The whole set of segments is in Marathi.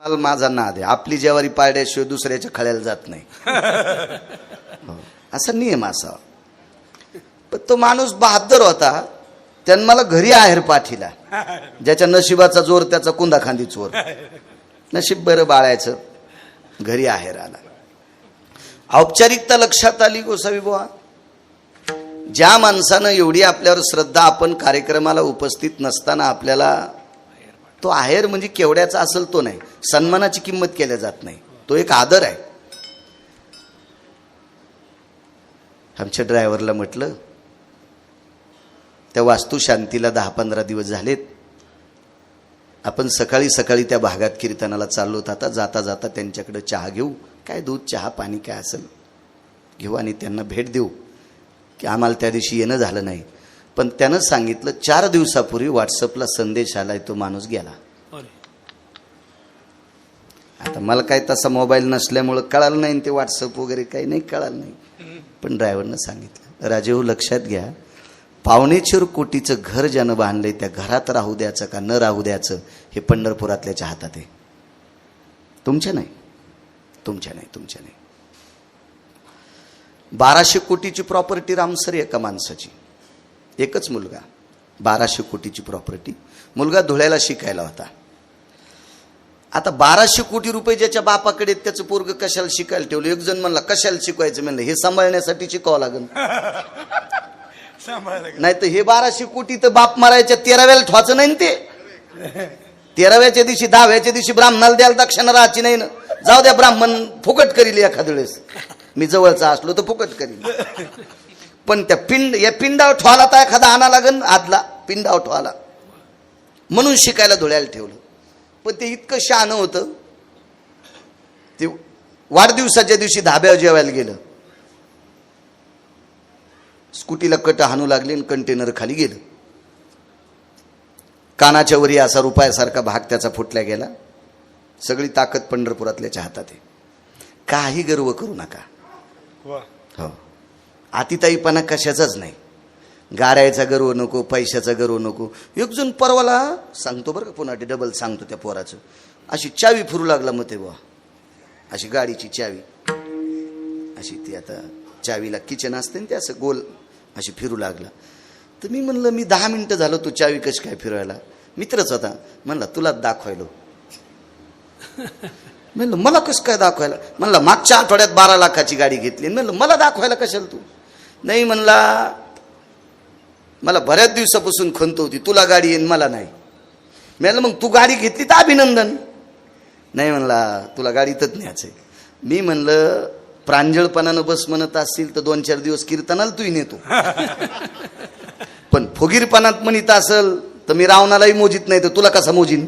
मला माझा नाद आहे, आपली ज्वारी पाड्याशिवाय दुसऱ्याच्या खळ्याला जात नाही. असा नियम असा. पण तो माणूस बहादर होता, त्यानं मला घरी आहेर पाठीला. ज्याच्या नशिबाचा जोर त्याचा कुंदाखांदी चोर. नशीब बरं बाळायचं, घरी आहेर आला. औपचारिकता लक्षात आली गोसावी बुवा. ज्या माणसानं एवढी आपल्यावर श्रद्धा, आपण कार्यक्रमाला उपस्थित नसताना आपल्याला तो आहेर म्हणजे केवढ्याचा असेल तो नाही, सन्मानाची किंमत केल्या जात नाही, तो एक आदर आहे. आमच्या ड्रायव्हरला म्हटलं, त्या वास्तुशांतीला 10-15 दिवस झालेत, आपण सकाळी सकाळी त्या भागात कीर्तनाला चाललो, आता जाता जाता त्यांच्याकडे चहा घेऊ, काय दूध चहा पाणी काय असेल घेऊ आणि त्यांना भेट देऊ. की आम्हाला त्या दिवशी येणं झालं नाही, पण त्यानं सांगितलं 4 दिवसापूर्वी व्हॉट्सअपला संदेश आलाय, तो माणूस गेला. आता मला काय तसा मोबाईल नसल्यामुळं कळालं नाही, ते व्हॉट्सअप वगैरे काही नाही कळालं नाही. पण ड्रायव्हरनं सांगितलं, राजेहो लक्षात घ्या, 4.25 कोटीचं घर ज्यानं बांधलंय त्या घरात राहू द्यायचं का न राहू द्यायचं हे पंढरपुरातल्याच्या हातात आहे, तुमच्या नाही, तुमच्या नाही, तुमच्या नाही. 1200 कोटीची प्रॉपर्टी रामसर एका माणसाची, एकच मुलगा, 1200 कोटीची प्रॉपर्टी. मुलगा धुळ्याला शिकायला होता. आता 1200 कोटी रुपये ज्याच्या बापाकडे, त्याचं पोरग कशाला शिकायला ठेवलं. एक जण म्हणला कशाला शिकवायचं, म्हणलं हे सांभाळण्यासाठी शिकावं लागेल, नाही तर हे 1200 कोटी तर बाप मारायच्या 13व्याला ठेवायचं नाही. ते 13व्याच्या दिवशी 10व्याच्या दिवशी ब्राह्मणाला द्यायला दक्षिणा राहायची नाही ना. जाऊ द्या, ब्राह्मण फुकट करील एखाद्या वेळेस, मी जवळचा असलो तर फुकट करील. पण त्या या पिंडावर ठेवाला तर एखादा आणा लागन, आदला पिंडावर ठेवाला म्हणून शिकायला धुळ्याला ठेवलं. पण ते इतकं शहाणं होतं, ते वाढदिवसाच्या दिवशी धाब्यावर जेवायला गेलं, स्कूटीला कट हाणू लागले आणि कंटेनर खाली गेलं. कानाच्या वरी असा रुपयासारखा भाग त्याचा फुटला गेला. सगळी ताकद पंढरपुरातल्याच्या हातात आहे. काही गर्व करू नका. हो, अतिताईपणा कशाचाच नाही. गाड्याचा गर्व नको, पैशाचा गर्व नको. एक जण परवाला सांगतो बरं का, पुन्हा डबल सांगतो, त्या पोराचं अशी चावी फिरू लागला. मग ते बुवा अशी गाडीची चावी अशी, ती आता चावीला किचन असते ना, ते असं गोल अशी फिरू लागला. तर मी म्हणलं, मी 10 मिनिटं झालं, तू चावी कशी काय फिरवायला. मित्रच होता, म्हणला तुला दाखवायलो. म्हणलं मला कसं काय दाखवायला. म्हणलं मागच्या आठवड्यात 12 लाखाची गाडी घेतली. म्हणलं मला दाखवायला कशाला तू. नाही म्हणला, मला बऱ्याच दिवसापासून खंत होती, तुला गाडी येईन मला नाही. म्हणलं मग तू गाडी घेतली तर अभिनंदन. नाही म्हणला, तुला गाडीतच न्यायचंय. मी म्हणलं प्रांजळपणानं बस म्हणत असतील तर 2-4 दिवस कीर्तनाला तू नेतो, पण फुगीरपणात म्हणत असेल तर मी रावणालाही मोजित नाही, तर तुला कसा मोजीन.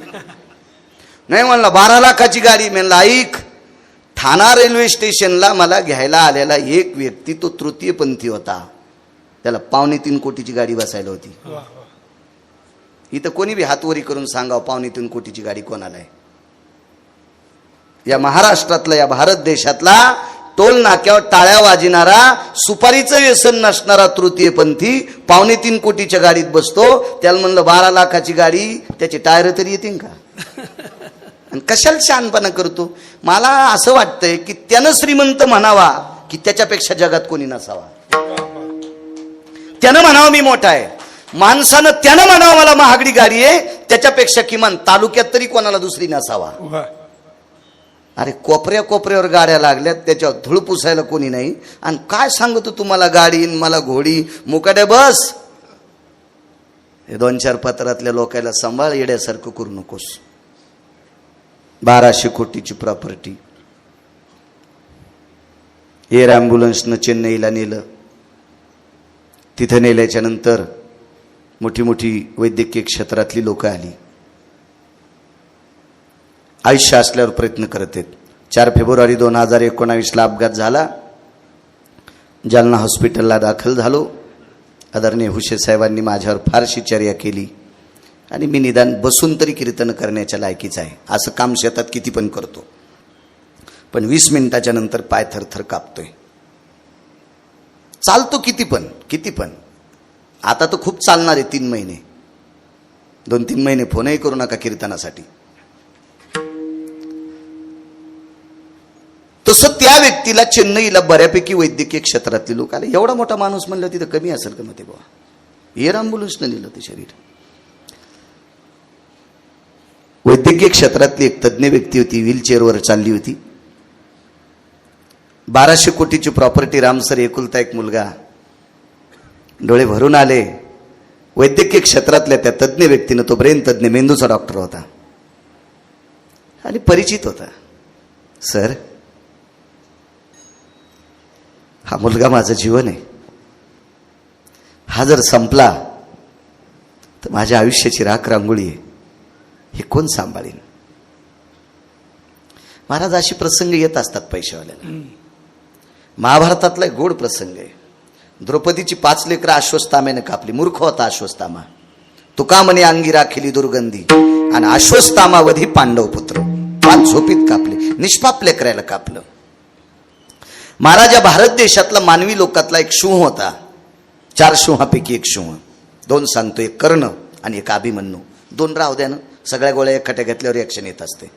नाही म्हणला 12 लाखाची गाडी. म्हणला ऐक, ठाणा रेल्वे स्टेशनला मला घ्यायला आलेला एक व्यक्ती तो तृतीयपंथी होता, त्याला 2.25 कोटीची गाडी बसायला होती. इथं कोणी बी हातवरी करून सांगावं 2.25 कोटीची गाडी कोणाला आहे. या महाराष्ट्रातला, या भारत देशातला टोल नाक्यावर टाळ्या वाजणारा, सुपारीचं व्यसन नसणारा तृतीयपंथी 2.25 कोटीच्या गाडीत बसतो. त्याला म्हणलं 12 लाखाची गाडी, त्याचे टायर तरी येतील का. आणि कशाला शहाणपणा करतो. मला असं वाटतंय की त्यानं श्रीमंत म्हणावा की त्याच्यापेक्षा जगात कोणी नसावा. त्यानं म्हणावं मी मोठा आहे, माणसानं त्यानं म्हणावं मला महागडी गाडी आहे, त्याच्यापेक्षा किमान तालुक्यात तरी कोणाला दुसरी नसावा. अरे कोपऱ्या कोपऱ्यावर गाड्या लागल्यात, त्याच्यावर धूळ पुसायला कोणी नाही. आणि काय सांगतो तुम्हाला, गाडी मला घोडी मुकाट्या बस. हे 2-4 पत्रातल्या लोकांना सांभाळ, येड्यासारखं करू नकोस. 1200 कोटीची प्रॉपर्टी. एअर ॲम्ब्युलन्सनं चेन्नईला नेलं. तिथं नेल्याच्या नंतर मोठी मोठी वैद्यकीय क्षेत्रातली लोक आली. आयुष्य असल्यावर प्रयत्न करत आहेत. 4 फेब्रुवारी 2019ला अपघात झाला. जालना हॉस्पिटलला दाखल झालो. आदरणीय हुशे साहेबांनी माझ्यावर फारशी चर्या केली आणि मी निदान बसून तरी कीर्तन करण्याच्या लायकीचं आहे. असं काम शेतात किती पण करतो, पण 20 मिनिटाच्या नंतर पाय थरथर कापतोय. चालतो किती पण. आता तर खूप चालणार आहे. 3 महिने, 2-3 महिने फोनही करू नका कीर्तनासाठी. तसं त्या व्यक्तीला चेन्नईला बऱ्यापैकी वैद्यकीय क्षेत्रातले लोक आले. एवढा मोठा माणूस म्हणलं तिथं कमी असेल का मग ते बाबा, एअर ॲम्ब्युलन्सनं नेलं ते शरीर. वैद्यकीय क्षेत्रातली एक तज्ज्ञ व्यक्ती होती, व्हीलचेअरवर चालली होती. 1200 कोटीची प्रॉपर्टी, रामसर एकुलता एक मुलगा. डोळे भरून आले. वैद्यकीय क्षेत्रातल्या त्या तज्ज्ञ व्यक्तीनं, तो ब्रेन तज्ज्ञ, मेंदूचा डॉक्टर होता आणि परिचित होता. सर, हा मुलगा माझं जीवन आहे, हा जर संपला तर माझ्या आयुष्याची राख रांगोळी आहे, हे कोण सांभाळेल? महाराज, अशी प्रसंग येत असतात पैशावाल्याला. महाभारतातला एक गोड प्रसंग आहे. द्रौपदीची 5 लेकरं अश्वत्थाम्याने कापली. मूर्ख होता अश्वत्थामा. तुका म्हणे अंगी राखिली दुर्गंधी, आणि अश्वत्थामावधी पांडव पुत्र 5 झोपीत कापले. निष्पाप लेकरायला कापलं. महाराज, या भारत देशातला मानवी लोकातला एक सिंह होता. 4 सिंहापैकी एक सिंह. 2 सांगतो, एक कर्ण आणि एक अभिमन्यू. 2 राहू द्या ना, सगळ्या गोळ्या एकट्या घेतल्यावर रिॲक्शन येत असते.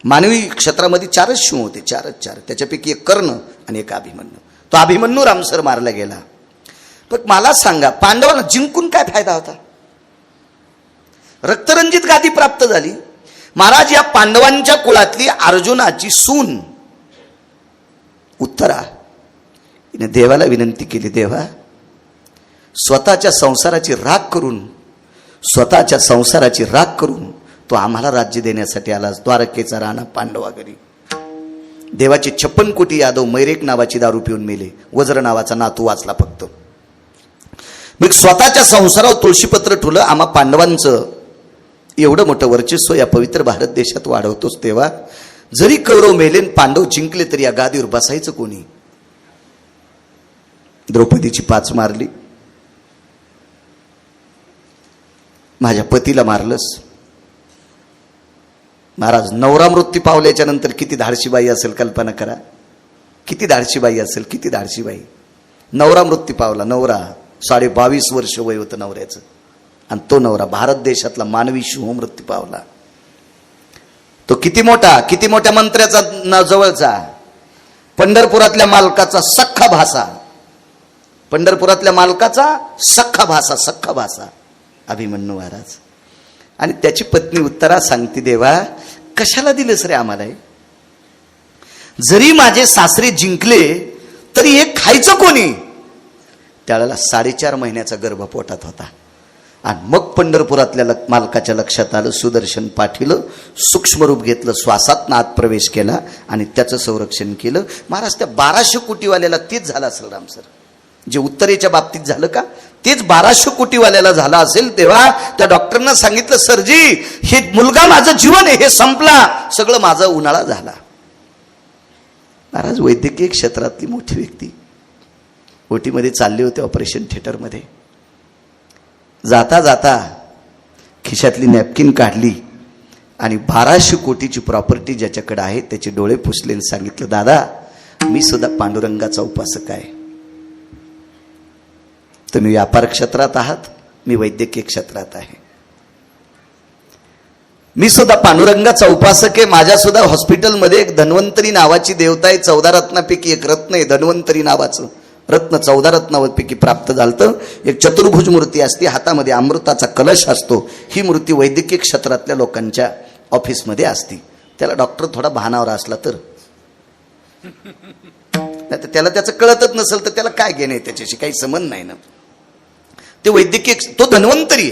मानवी क्षेत्रामध्ये 4च सिंह होते, 4. त्याच्यापैकी एक कर्ण आणि एक अभिमन्यू. तो अभिमन्यू रामसर मारला गेला. पण मला सांगा, पांडवांना जिंकून काय फायदा होता? रक्तरंजित गादी प्राप्त झाली. महाराज, या पांडवांच्या कुळातली अर्जुनाची सून उत्तरा हिने देवाला विनंती केली, देवा, स्वतःच्या संसाराची राख करून तो आम्हाला राज्य देण्यासाठी आला. द्वारकेचा राणा पांडवा घरी. देवाचे 56 कोटी यादव मैरेक नावाची दारू पिऊन मेले. वज्र नावाचा नातू वाचला फक्त. मग स्वतःच्या संसारावर तुळशीपत्र ठुलं. आम्हा पांडवांचं एवढं मोठं वर्चस्व या पवित्र भारत देशात वाढवतोच तेव्हा, जरी कौरव मेले पांडव जिंकले तरी या गादीवर बसायचं कोणी? द्रौपदीची 5 मारली. माझ्या पतीला मारलंस. महाराज, नवरा मृत्यू पावल्याच्या नंतर किती धाडशी बाई असेल, कल्पना करा. किती धाडशी बाई असेल, किती धाडशी बाई. नवरा मृत्यू पावला. नवरा 22.5 वर्ष वय होतं नवऱ्याचं, आणि तो नवरा भारत देशातला मानवी सिंह मृत्यू पावला. तो किती मोठ्या मंत्र्याचा जवळचा, पंढरपुरातल्या मालकाचा सख्खा भासा अभिमन्यू महाराज. आणि त्याची पत्नी उत्तरा सांगते, देवा, कशाला दिलंस रे आम्हाला? जरी माझे सासरे जिंकले तरी हे खायचं कोणी? त्यावेळेला 4.5 महिन्याचा गर्भ पोटात होता. आणि मग पंढरपुरातल्या मालकाच्या लक्षात आलं. सुदर्शन पाठीलं, सूक्ष्म रूप घेतलं, श्वासात आत प्रवेश केला आणि त्याचं संरक्षण केलं. महाराज, त्या 1200 कोटीवाल्याला तेच झालं असेल रामसर, जे उत्तरेच्या बाबतीत झालं का तेच 1200 कोटीवाल्याला झालं असेल. तेव्हा त्या डॉक्टरना सांगितलं, सरजी, हे मुलगा माझं जीवन आहे, हे संपला, सगळं माझा उन्हाळा झाला. महाराज, वैद्यकीय क्षेत्रातली मोठी व्यक्ती ओटीमध्ये चालले होते, ऑपरेशन थिएटरमध्ये. जाता जाता खिशातली नॅपकिन काढली आणि 1200 कोटीची प्रॉपर्टी ज्याच्याकडे आहे त्याचे डोळे पुसले आणि सांगितलं, दादा, मी सुद्धा पांडुरंगाचा उपासक आहे. तुम्ही व्यापार क्षेत्रात आहात, मी वैद्यकीय क्षेत्रात आहे. मी सुद्धा पांडुरंगाचा उपासक आहे. माझ्या सुद्धा हॉस्पिटलमध्ये एक धन्वंतरी नावाची देवता आहे. 14 रत्नापैकी एक रत्न आहे धन्वंतरी नावाचं. रत्न 14 रत्नापैकी प्राप्त झालं. एक चतुर्भुज मूर्ती असते, हातामध्ये अमृताचा कलश असतो. ही मूर्ती वैद्यकीय क्षेत्रातल्या लोकांच्या ऑफिसमध्ये असते. त्याला डॉक्टर थोडा भानावर असला तर, नाही तर त्याला त्याचं कळतच नसेल तर त्याला काय घेणे, त्याच्याशी काही संबंध नाही ना. ते वैद्यकीय, तो धन्वंतरी.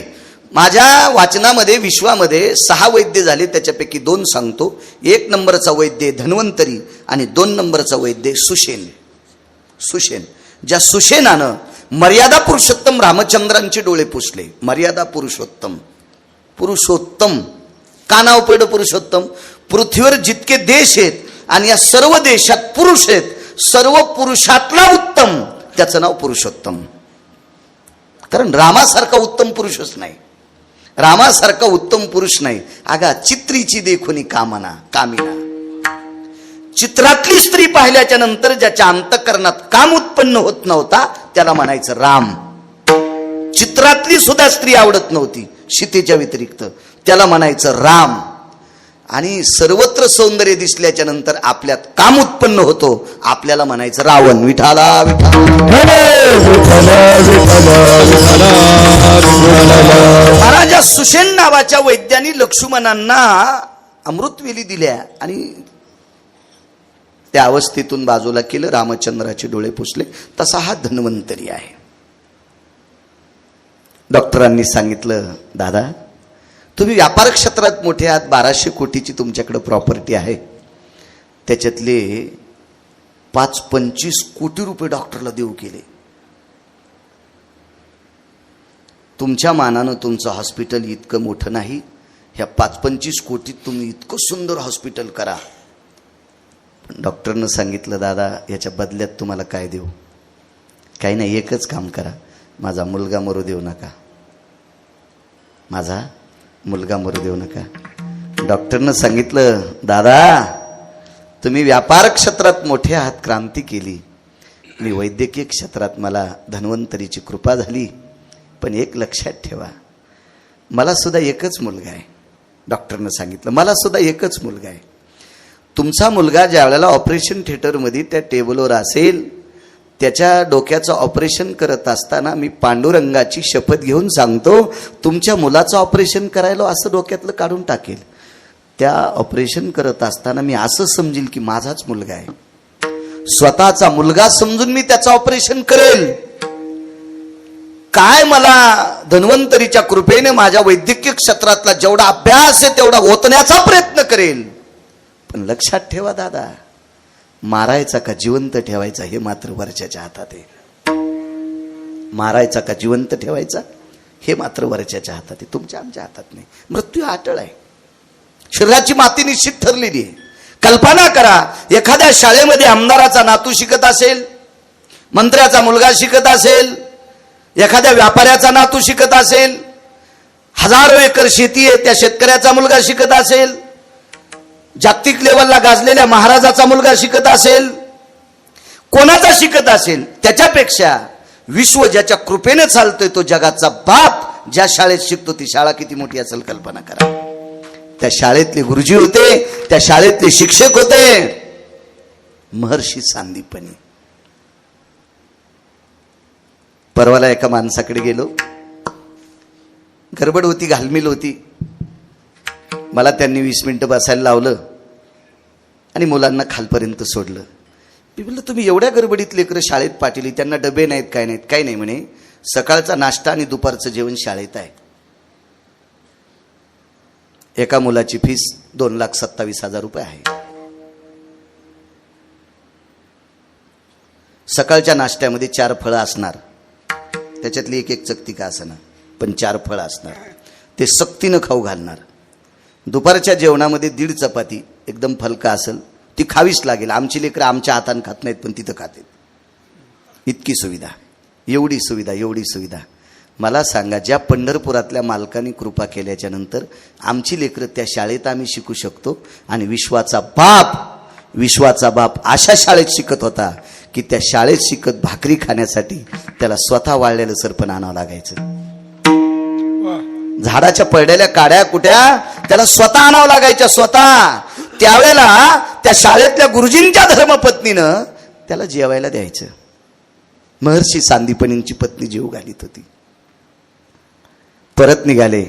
माझ्या वाचनामध्ये विश्वामध्ये 6 वैद्य झाले, त्याच्यापैकी 2 सांगतो. 1 नंबरचा वैद्य धन्वंतरी आणि 2 नंबरचा वैद्य सुषेण. ज्या सुषेणानं मर्यादा पुरुषोत्तम रामचंद्रांचे डोळे पुसले. मर्यादा पुरुषोत्तम का नाव पडलं पुरुषोत्तम? पृथ्वीवर जितके देश आहेत आणि या सर्व देशात पुरुष आहेत, सर्व पुरुषातला उत्तम त्याचं नाव पुरुषोत्तम. कारण रामासारखा उत्तम पुरुषच नाही, रामासारखा उत्तम पुरुष नाही. अगा, चित्रीची देखुनी कामिना. चित्रातली स्त्री पाहिल्याच्या नंतर ज्याच्या अंतःकरणात काम उत्पन्न होत नव्हता त्याला म्हणायचं राम. चित्रातली सुद्धा स्त्री आवडत नव्हती सीतेच्या व्यतिरिक्त, त्याला म्हणायचं राम. आणि सर्वत्र सौंदर्य दिसल्याच्या नंतर आपल्यात काम उत्पन्न होतो. आपल्याला म्हणायचं रावण विठाला विठाला. महाराजा सुषेण नावाच्या वैद्यांनी लक्ष्मणांना अमृतवेली दिल्या आणि त्या अवस्थेतून बाजूला केलं. रामचंद्राचे डोळे पुसले. तसा हा धन्वंतरी आहे. डॉक्टरांनी सांगितलं, दादा तुम्ही व्यापार क्षेत्रात मोठे आहात, 1200 कोटीची तुमच्याकडे प्रॉपर्टी आहे, त्याच्यातले 5-25 कोटी रुपये डॉक्टरला देऊ केले. तुमच्या मानानं तुमचं हॉस्पिटल इतकं मोठं नाही, ह्या 5-25 कोटीत तुम्ही इतकं सुंदर हॉस्पिटल करा. पण डॉक्टरनं सांगितलं, दादा याच्या बदल्यात तुम्हाला काय देऊ? काही नाही, एकच काम करा, माझा मुलगा मरू देऊ नका, माझा मुलगा मरू देऊ नका. डॉक्टरनं सांगितलं, दादा तुम्ही व्यापार क्षेत्रात मोठे आहात, क्रांती केली, मी वैद्यकीय क्षेत्रात मला धन्वंतरीची कृपा झाली, पण एक लक्षात ठेवा, मला सुद्धा एकच मुलगा आहे. डॉक्टरनं सांगितलं, मला सुद्धा एकच मुलगा आहे. तुमचा मुलगा ज्या वेळेला ऑपरेशन थिएटरमध्ये त्या टेबलवर असेल, त्याच्या डोक्याचं ऑपरेशन करत असताना मी पांडुरंगाची शपथ घेऊन सांगतो, तुमच्या मुलाचं ऑपरेशन करायला असं डोक्यातलं काढून टाकेल. त्या ऑपरेशन करत असताना मी असं समजेल की माझाच मुलगा आहे, स्वतःचा मुलगा समजून मी त्याचं ऑपरेशन करेल. काय मला धन्वंतरीच्या कृपेने माझ्या वैद्यकीय क्षेत्रातला जेवढा अभ्यास आहे तेवढा ओतण्याचा प्रयत्न करेल. पण लक्षात ठेवा दादा, मारायचा का जिवंत ठेवायचा हे मात्र वरच्याच्या हातात आहे. मारायचा का जिवंत ठेवायचा हे मात्र वरच्याच्या हातात आहे, तुमच्या आमच्या हातात नाही. मृत्यू अटळ आहे, शरीराची माती निश्चित ठरलेली आहे. कल्पना करा, एखाद्या शाळेमध्ये आमदाराचा नातू शिकत असेल, मंत्र्याचा मुलगा शिकत असेल, एखाद्या व्यापाऱ्याचा नातू शिकत असेल, हजारो एकर शेती आहे त्या शेतकऱ्याचा मुलगा शिकत असेल, जागतिक लेवलला गाजलेल्या महाराजाचा मुलगा शिकत असेल, कोणाचा शिकत असेल, त्याच्यापेक्षा विश्व ज्याच्या कृपेने चालतोय तो जगाचा बाप ज्या शाळेत शिकतो ती शाळा किती मोठी असेल कल्पना करा. त्या शाळेतले गुरुजी होते, त्या शाळेतले शिक्षक होते महर्षी सांदीपनी. परवाला एका माणसाकडे गेलो, गडबड होती, घालमेल होती. मला त्यांनी 20 मिनिटं बसायला लावलं आणि मुलांना खालपर्यंत सोडलं. मी म्हणलं, तुम्ही एवढ्या गडबडीत लेकरं शाळेत पाठवली, त्यांना डबे नाहीत, काय नाहीत? काही नाही म्हणे, सकाळचा नाश्ता आणि दुपारचं जेवण शाळेत आहे. एका मुलाची फीस 2,27,000 रुपये आहे. सकाळच्या नाश्त्यामध्ये 4 फळं असणार, त्याच्यातली एक चकती का असणार, पण 4 फळं असणार, ते सक्तीनं खाऊ घालणार. दुपारच्या जेवणामध्ये 1.5 चपाती एकदम फलका असेल, ती खावीच लागेल. आमची लेकरं आमच्या हातानं खात नाहीत, पण तिथं खातात. इतकी सुविधा, एवढी सुविधा, एवढी सुविधा. मला सांगा, ज्या पंढरपुरातल्या मालकांनी कृपा केल्याच्या नंतर आमची लेकरं त्या शाळेत आम्ही शिकू शकतो. आणि विश्वाचा बाप अशा शाळेत शिकत होता की त्या शाळेत शिकत भाकरी खाण्यासाठी त्याला स्वतः वाळलेलं सरपण आणावं लागायचं. झाडाच्या पडलेल्या काड्या कुट्या त्याला स्वतः आणावं लागायच्या, स्वतः. त्यावेळेला त्या शाळेतल्या गुरुजींच्या धर्मपत्नीनं त्याला जेवायला द्यायचं. महर्षी सांदीपनींची पत्नी जेव घालीत होती. परत निघाले,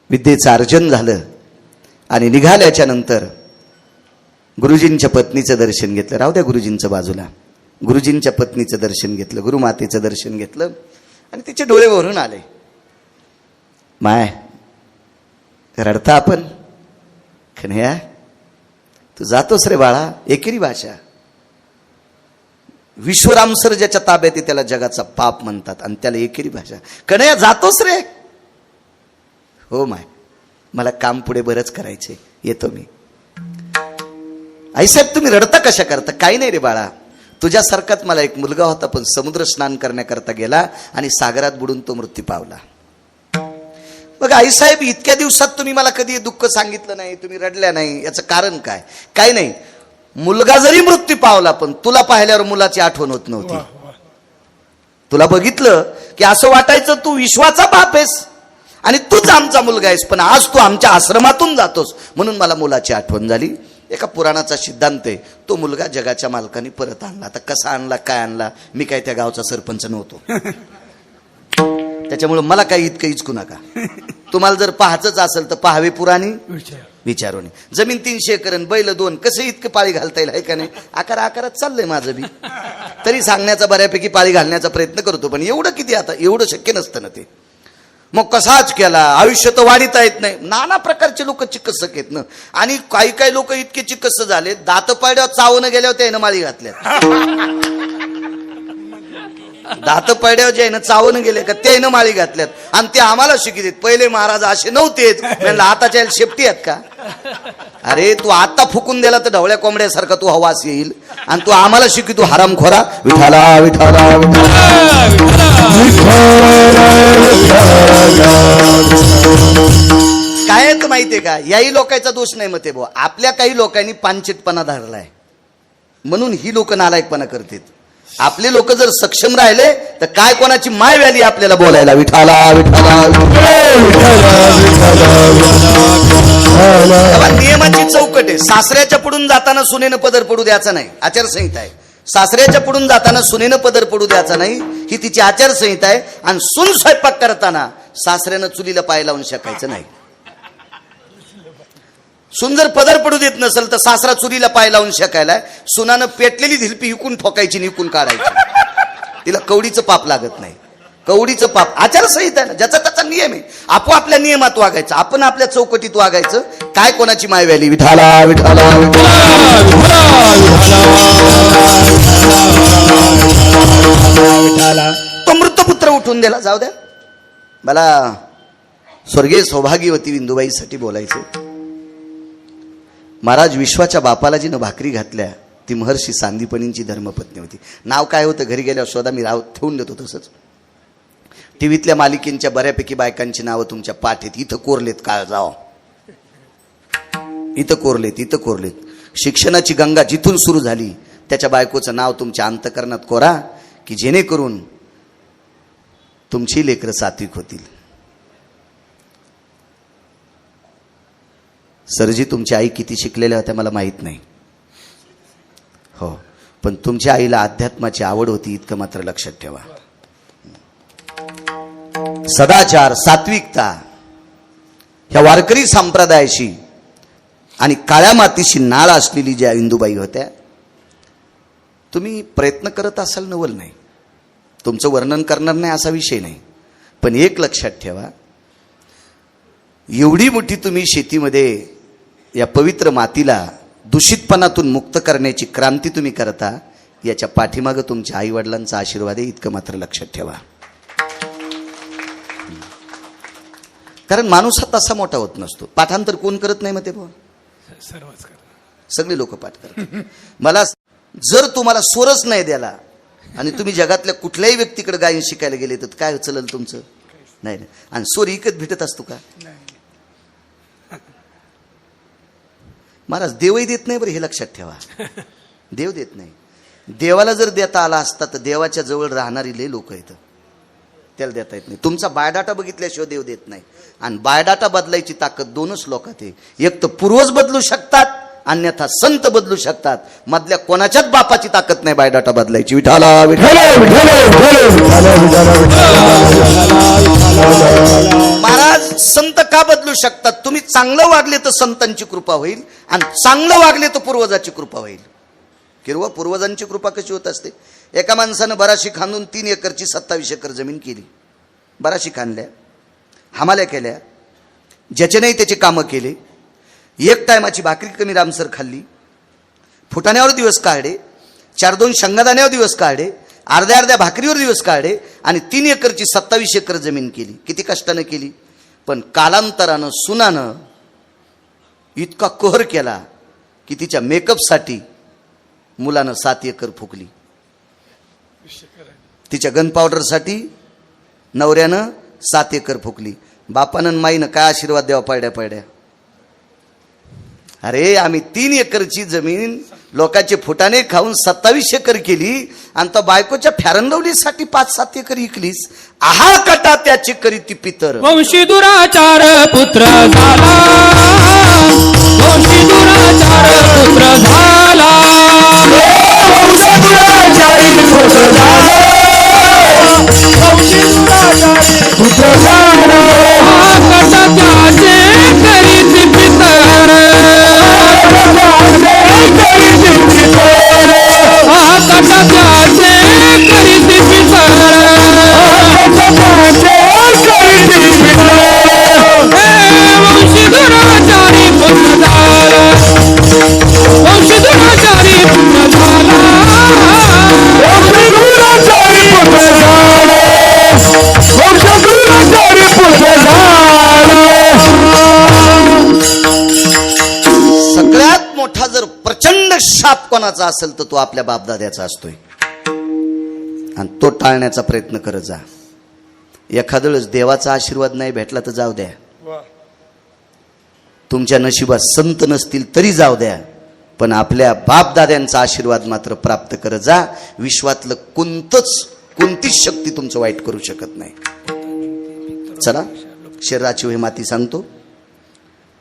विद्येचं अर्जन झालं आणि निघाल्याच्या नंतर गुरुजींच्या पत्नीचं दर्शन घेतलं. राहू द्या गुरुजींचं बाजूला, गुरुजींच्या पत्नीचं दर्शन घेतलं, गुरुमातेचं दर्शन घेतलं आणि तिचे डोळे भरून आले. माय रडता आपण? खन्या तू जातोस रे बाळा, एकेरी भाषा. विश्वराम सर ज्याच्या ताब्यात आहे त्याला जगाचा पाप म्हणतात आणि त्याला एकेरी भाषा. कन्हैया जातोस रे? हो माय, मला काम पुढे बरंच करायचे, येतो मी. आईसाहेब तुम्ही रडता कशा करता? काही नाही रे बाळा, तुझ्यासारखाच मला एक मुलगा होता, पण समुद्र स्नान करण्याकरता गेला आणि सागरात बुडून तो मृत्यू पावला. मग आईसाहेब इतक्या दिवसात तुम्ही मला कधी दुःख सांगितलं नाही, तुम्ही रडल्या नाही, याचं कारण काय? काही नाही, मुलगा जरी मृत्यू पावला पण तुला पाहिल्यावर मुलाची आठवण होत नव्हती. तुला बघितलं की असं वाटायचं तू विश्वाचा बाप आहेस, आणि तूच आमचा मुलगा आहेस, पण आज तू आमच्या आश्रमातून जातोस म्हणून मला मुलाची आठवण झाली. एका पुराणाचा सिद्धांत आहे, तो मुलगा जगाच्या मालकाने परत आणला. आता कसा आणला, काय आणला, मी काय त्या गावचा सरपंच नव्हतो, त्याच्यामुळे मला काही इतकं इचकू नका. तुम्हाला जर पाहायचंच असेल तर पाहावे पुराणी विचारून. जमीन 300 एकर आणि बैल 2, कसं इतकं पाळी घालता येईल, आहे का नाही? आकारात चाललंय माझं बी, तरी सांगण्याचा बऱ्यापैकी पाळी घालण्याचा प्रयत्न करतो, पण एवढं किती, आता एवढं शक्य नसतं ना ते. मग कसाच केला, आयुष्य तर वाढीता येत नाही. नाना प्रकारचे लोक चिकित्सक आहेत ना, आणि काही काही लोक इतके चिकित्सक झाले, दात पाड्यावर चावून गेल्यावर त्यानं माळी घातल्या. दात पड्यावर जे ना चावून गेले का त्यानं माळी घातल्यात, आणि ते आम्हाला शिकवित. पहिले महाराज असे नव्हतेच, म्हणलं आताच्या शेपटी आहेत का? अरे तू आता फुकून दिला तर ढवळ्या कोंबड्यासारखा तू हवास येईल, आणि तू आम्हाला शिकवितो हरामखोरा. विठाला विठाला काय तर माहितीये का, याही लोकांचा दोष नाही मग ते भाऊ, आपल्या काही लोकांनी पानचितपणा धरलाय म्हणून ही लोक नालायकपणा करतात. आपले लोक जर सक्षम राहिले तर काय कोणाची माय व्याली आपल्याला बोलायला. विठाला विठाला नियमाची चौकट आहे. सासऱ्याच्या पुढून जाताना सुनेनं पदर पडू द्यायचा नाही, आचारसंहिता आहे. सासऱ्याच्या पुढून जाताना सुनेनं पदर पडू द्यायचा नाही, ही तिची आचारसंहिता आहे. आणि सून स्वयंपाक करताना सासऱ्यानं चुलीला पाय लावून शेकायचं नाही. सून जर पदर पडू देत नसेल तर सासरा चुलीला पाय लावून शेकायला. सुनानं पेटलेली धिलपी इकून ठोकायची, इकून काढायची. तिला कवडीचं पाप लागत नाही. कवडीचं पाप आचारसंहिता आहे ना, ज्याचा त्याचा नियम आहे. आपोआपल्या नियमात वागायचं, आपण आपल्या चौकटीत वागायचं. काय कोणाची माय व्याली. विठाला विठाला विठाला. तो मृतपुत्र उठून दिला. जाऊ द्या, मला स्वर्गीय सौभाग्यवती विंदुबाईसाठी बोलायचं. महाराज विश्वाच्या बापाला जिनं भाकरी घातल्या ती महर्षी सांदीपनींची धर्मपत्नी होती. नाव काय होतं घरी गेल्यावर शोधा, मी राव ठेवून देतो. तसंच टीव्हीतल्या मालिकेंच्या बऱ्यापैकी बायकांची नावं तुमच्या पाठ आहेत. इथं कोरलेत, काळ जाओ, इथं कोरलेत, इथं कोरलेत. शिक्षणाची गंगा जिथून सुरू झाली त्याच्या बायकोचं नाव तुमच्या अंतकरणात कोरा, की जेणेकरून तुमची लेकरं सात्विक होतील. सरजी तुमची आई किती शिकलेल्या होत्या मला माहित नाही, हो, पण तुमच्या आईला अध्यात्माची आवड होती इतकं मात्र लक्षात ठेवा. सदाचार, सात्विकता ह्या वारकरी संप्रदायाशी आणि काळ्या मातीशी नाळ असलेली ज्या इंदुबाई होत्या, तुम्ही प्रयत्न करत असाल नवल नाही, तुमचं वर्णन करणार नाही असा विषय नाही, पण एक लक्षात ठेवा, एवढी मोठी तुम्ही शेतीमध्ये या पवित्र मातीला दूषितपणातून मुक्त करण्याची क्रांती तुम्ही करता, याच्या पाठीमागं तुमच्या आई वडिलांचा आशीर्वाद आहे इतकं मात्र लक्षात ठेवा. कारण माणूस हा तसा मोठा होत नसतो. पाठांतर कोण करत नाही मग ते सगळे लोक पाठ करतात. मला जर तुम्हाला स्वरच नाही द्याला आणि तुम्ही जगातल्या कुठल्याही व्यक्तीकडे गायन शिकायला गेले तर काय चलल तुमचं? नाही. आणि स्वर इकत भेटत असतो का महाराज? देवही देत नाही बरं, हे लक्षात ठेवा. देव देत नाही. देवाला जर देता आला असता तर देवाच्या जवळ राहणारी लय लोक आहेत, त्याला देता येत नाही. तुमचा बायोडाटा बघितल्याशिवाय देव देत नाही. आणि बायोडाटा बदलायची ताकद दोनच लोकात आहे, एक तर पूर्वज बदलू शकतात, अन्यथा संत बदलू शकतात. मधल्या कोणाच्याच बापाची ताकद नाही बायोडाटा बदलायची. विठाला महाराज संत का बदलू शकतात? तुम्ही चांगलं वागले तर संतांची कृपा होईल, आणि चांगलं वागले तर पूर्वजाची कृपा होईल. किंवा पूर्वजांची कृपा कशी होत असते? एका माणसानं बराशी खांदून 3 एकरची 27 एकर जमीन केली. बराशी खांदल्या, हमाल्या केल्या, ज्याचे नाही त्याचे कामं केले, एक टायमाची भाकरी कमी रामसर खाल्ली, फुटाण्यावर दिवस काढले, 4-2 शेंगादाण्यावर दिवस काढले, अर्ध्या भाकरीवर दिवस काढले, आणि 3 एकरची 27 एकर जमीन केली. किती कष्टानं केली. पण कालांतरानं सुनानं इतका कहर केला की तिच्या मेकअपसाठी मुलानं 7 एकर फुकली. तिच्या गन पावडरसाठी नवऱ्यानं 7 एकर फुकली. बापानं माईनं काय आशीर्वाद द्यावा पडड्या. अरे आम्ही 3 एकरची जमीन लोकांचे फुटाणे खाऊन 27 एकर केली आणि तो बायकोच्या फॅरंदवलीसाठी 5-7 एकर इकलीस. आहा कटा त्याचे करी ती पितर. वंशी दुराचार पुत्र झाला, वंशी दुराचार पुत्र झाला, वंशी दुराचारी पुत्र झाला, वंशी दुराचारी पुत्र झाला. हा कटा त्याचे करीत पितर, हा कटा त्याचे करीत पितर. वंशी दुराचारी पुत्र झाला, वंशी दुराचारी पुत्र झाला, वंशी दुराचारी पुत्र झाला, वंशी दुराचारी पुत्र झाला. सगळ्यात मोठा जर प्रचंड शाप कोणाचा असेल तर तो आपल्या बापदाद्याचा असतोय आणि तो टाळण्याचा प्रयत्न करत जा. एखाद्या वेळेस देवाचा आशीर्वाद नाही भेटला तर जाऊ द्या, तुमच्या नशिबात संत नसतील तरी जाऊ द्या, पण आपल्या बापदाद्यांचा आशीर्वाद मात्र प्राप्त करत जा. विश्वातलं कोणतीच शक्ती तुमचं वाईट करू शकत नाही. चला शरीराची वही माती सांगतो,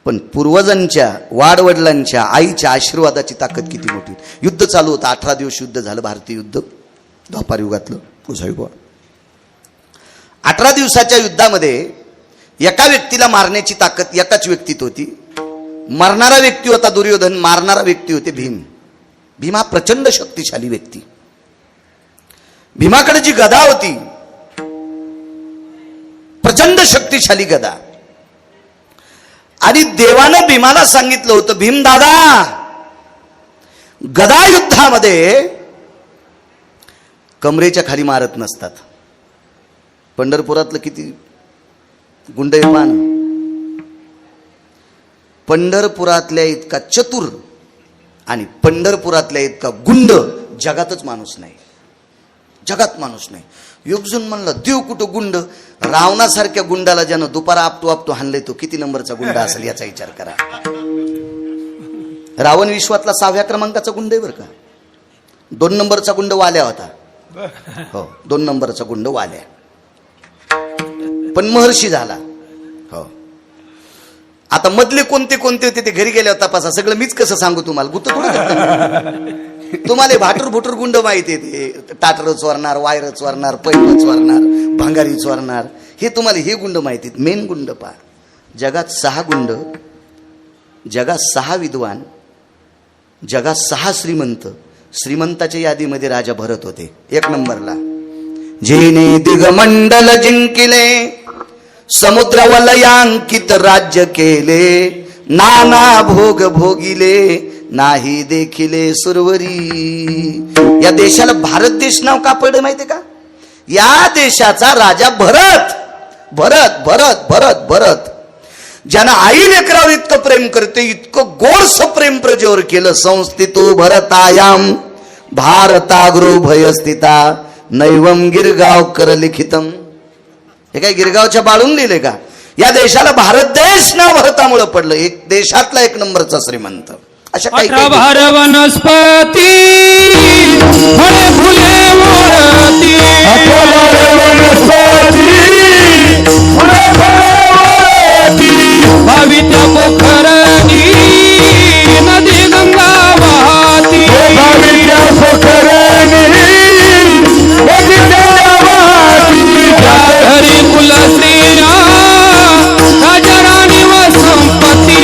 पण पूर्वजांच्या वाडवडिलांच्या आईच्या आशीर्वादाची ताकद किती मोठी. युद्ध चालू होतं, 18 दिवस युद्ध झालं, भारतीय युद्ध, द्वापार युगातलं युग. 18 दिवसाच्या युद्धामध्ये एका व्यक्तीला मारण्याची ताकद एकाच व्यक्तीत होती. मरणारा व्यक्ती होता दुर्योधन, मारणारा व्यक्ती होते भीम. भीम हा प्रचंड शक्तिशाली व्यक्ती. भीमाकडे जी गदा होती, प्रचंड शक्तिशाली गदा, आणि देवानं भीमाला सांगितलं होतं, भीम दादा, गदा युद्धामध्ये कमरेच्या खाली मारत नसतात. पंढरपुरातलं किती गुंड आहे पान. पंढरपुरातल्या इतका चतुर आणि पंढरपुरातल्या इतका गुंड जगातच माणूस नाही, जगात माणूस नाही. युगजून म्हणलं देव कुठं गुंड. रावणासारख्या गुंडाला ज्यानं दुपारा आपटू हाणले, तो किती नंबरचा गुंड असेल याचा विचार करा. रावण विश्वातला 6व्या क्रमांकाचा गुंड आहे बरं का. 2 नंबरचा गुंड वाल्या होता. हो, 2 नंबरचा गुंड वाल्या, पण महर्षी झाला. हो, आता मधले कोणते कोणते होते ते घरी गेल्यावर तपासा. सगळं मीच कसं सांगू तुम्हाला, गुत्त थोडं. तुम्हाला भाटूर भुटूर गुंड माहिती आहे, ते टाटर चोरणार, वायर चोरणार, पैप चोरणार, भांगारी चोरणार, हे तुम्हाला हे गुंड माहिती आहेत. मेन गुंड पहा, जगात 6 गुंड, जगात 6 विद्वान, जगात 6 श्रीमंत. श्रीमंताच्या यादीमध्ये राजा भरत होते 1 नंबरला. जेने दिगमंडल जिंकिले, समुद्र वलयांकित राज्य केले, नाना भोग भोगिले, नाही देखिले सुरवरी. या देशाला भारत देश नाव का पडलं माहितीये का? या देशाचा राजा भरत. भरत भरत भरत भरत ज्यानं आई लेकरावर इतकं प्रेम करते, इतकं गोडस प्रेम प्रजेवर केलं. संस्थितो भरतायाम भारताग्रो भयस्थिता नैवम गिरगाव कर लिखितम. हे काय गिरगावच्या बाळून लिहिले का? या देशाला भारत देश नाव भरतामुळे पडलं. एक देशातला 1 नंबरचा श्रीमंत. अशा काही भार वनस्पती फळे फुले मोरती, भावित्या पोखरणी नदी गंगा वाहती, भावित्या पोखरणी नदी गंगा वाहती. हरी कुल स्त्रिया राजा राणी व संपत्ती,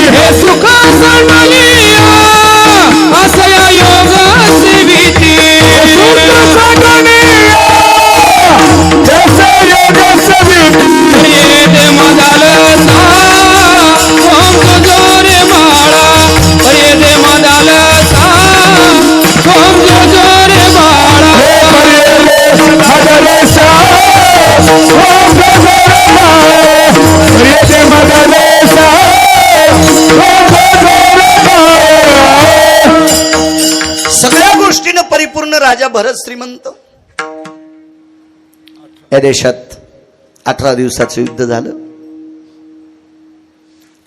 हे सुख सांडलिया असया योग सेविती, येते मदालसा ओम जोरे माळा, येते मदालसा ओम जोरे माळा, सगळ्या गोष्टीनं परिपूर्ण राजा भरत श्रीमंत. या देशात 18 दिवसाचं युद्ध झालं.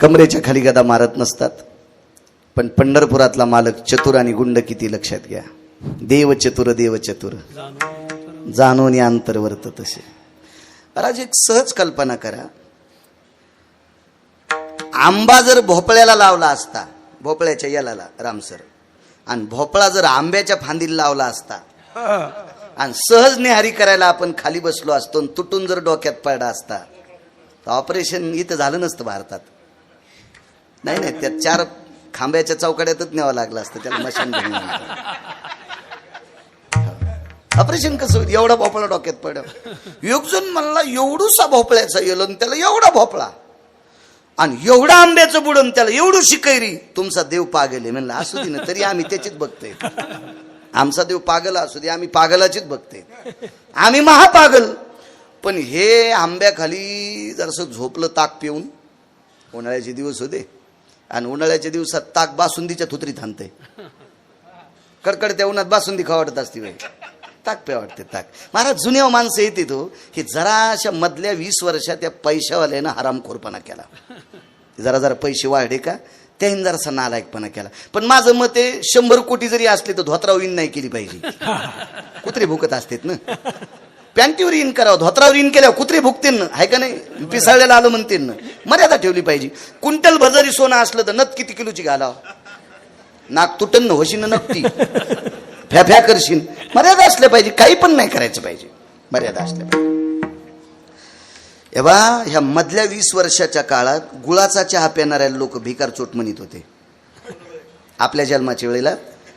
कमरेच्या खाली गदा मारत नसतात. पण पंढरपुरातला मालक चतुर आणि गुंड किती लक्षात घ्या. देव चतुर देव चतुर जाणून या अंतर्वर्त तसे. आज एक सहज कल्पना करा, आंबा जर भोपळ्याला लावला असता, भोपळ्याच्या याला रामसर, आणि भोपळा जर आंब्याच्या फांदीला लावला असता आणि सहज नेहारी करायला आपण खाली बसलो असतो आणि तुटून जर डोक्यात पडला असता तर ऑपरेशन इथं झालं नसतं भारतात. नाही नाही, त्या 4 खांब्याच्या चौकड्यातच न्यावं लागलं असतं त्याला मशीन घेऊन. ऑपरेशन कसं होईल? एवढा भोपळा डोक्यात पडला. एक जण म्हणला एवढूसा भोपळ्याचा येलो त्याला एवढा भोपळा आणि एवढा आंब्याचं बुडून त्याला एवढू शिकैरी. तुमचा देव पागल आहे म्हणलं. असू दे ना, तरी आम्ही त्याचीच बघतोय. आमचा देव पागल असू दे, आम्ही पागलाचीच बघते. आम्ही महापागल. पण हे आंब्याखाली जरासं झोपलं ताक पिऊन, उन्हाळ्याचे दिवस होते आणि उन्हाळ्याच्या दिवसात ताक बासुंदीच्या थुत्रीत आणते. कडकडत्या उन्हात बासुंदी खावाटत असते वेळ, ताक प्या वाटते ताक. महाराज जुन्या माणसं येते तो की जरा अशा मधल्या 20 वर्षात त्या पैशावाल्यानं हरामखोरपणा केला. जरा जरा पैसे वाढले का त्याहीन जरासा नालायकपणा केला. पण माझं मत आहे 100 कोटी जरी असले तर धोत्रावर इन नाही केली पाहिजे. कुत्रे भुकत असतात ना, पॅन्टीवर इन करावं, धोत्रावर इन केल्यावर कुत्रे भुकतील ना, आहे का नाही? पिसाळलेला आलं म्हणतील ना. मर्यादा ठेवली पाहिजे. क्विंटल भजरी सोनं असलं तर नत किती किलोची घालावं? नाक तुटन न होशीन नक्की, फ्या फ्या करशील. मर्यादा असल्या पाहिजे, काही पण नाही करायचं पाहिजे, मर्यादा असल्या पाहिजे. एव्हा ह्या मधल्या 20 वर्षाच्या काळात गुळाचा चहा पिणाऱ्या लोक भिकार चोट म्हणत होते. आपल्या जन्माच्या वेळेला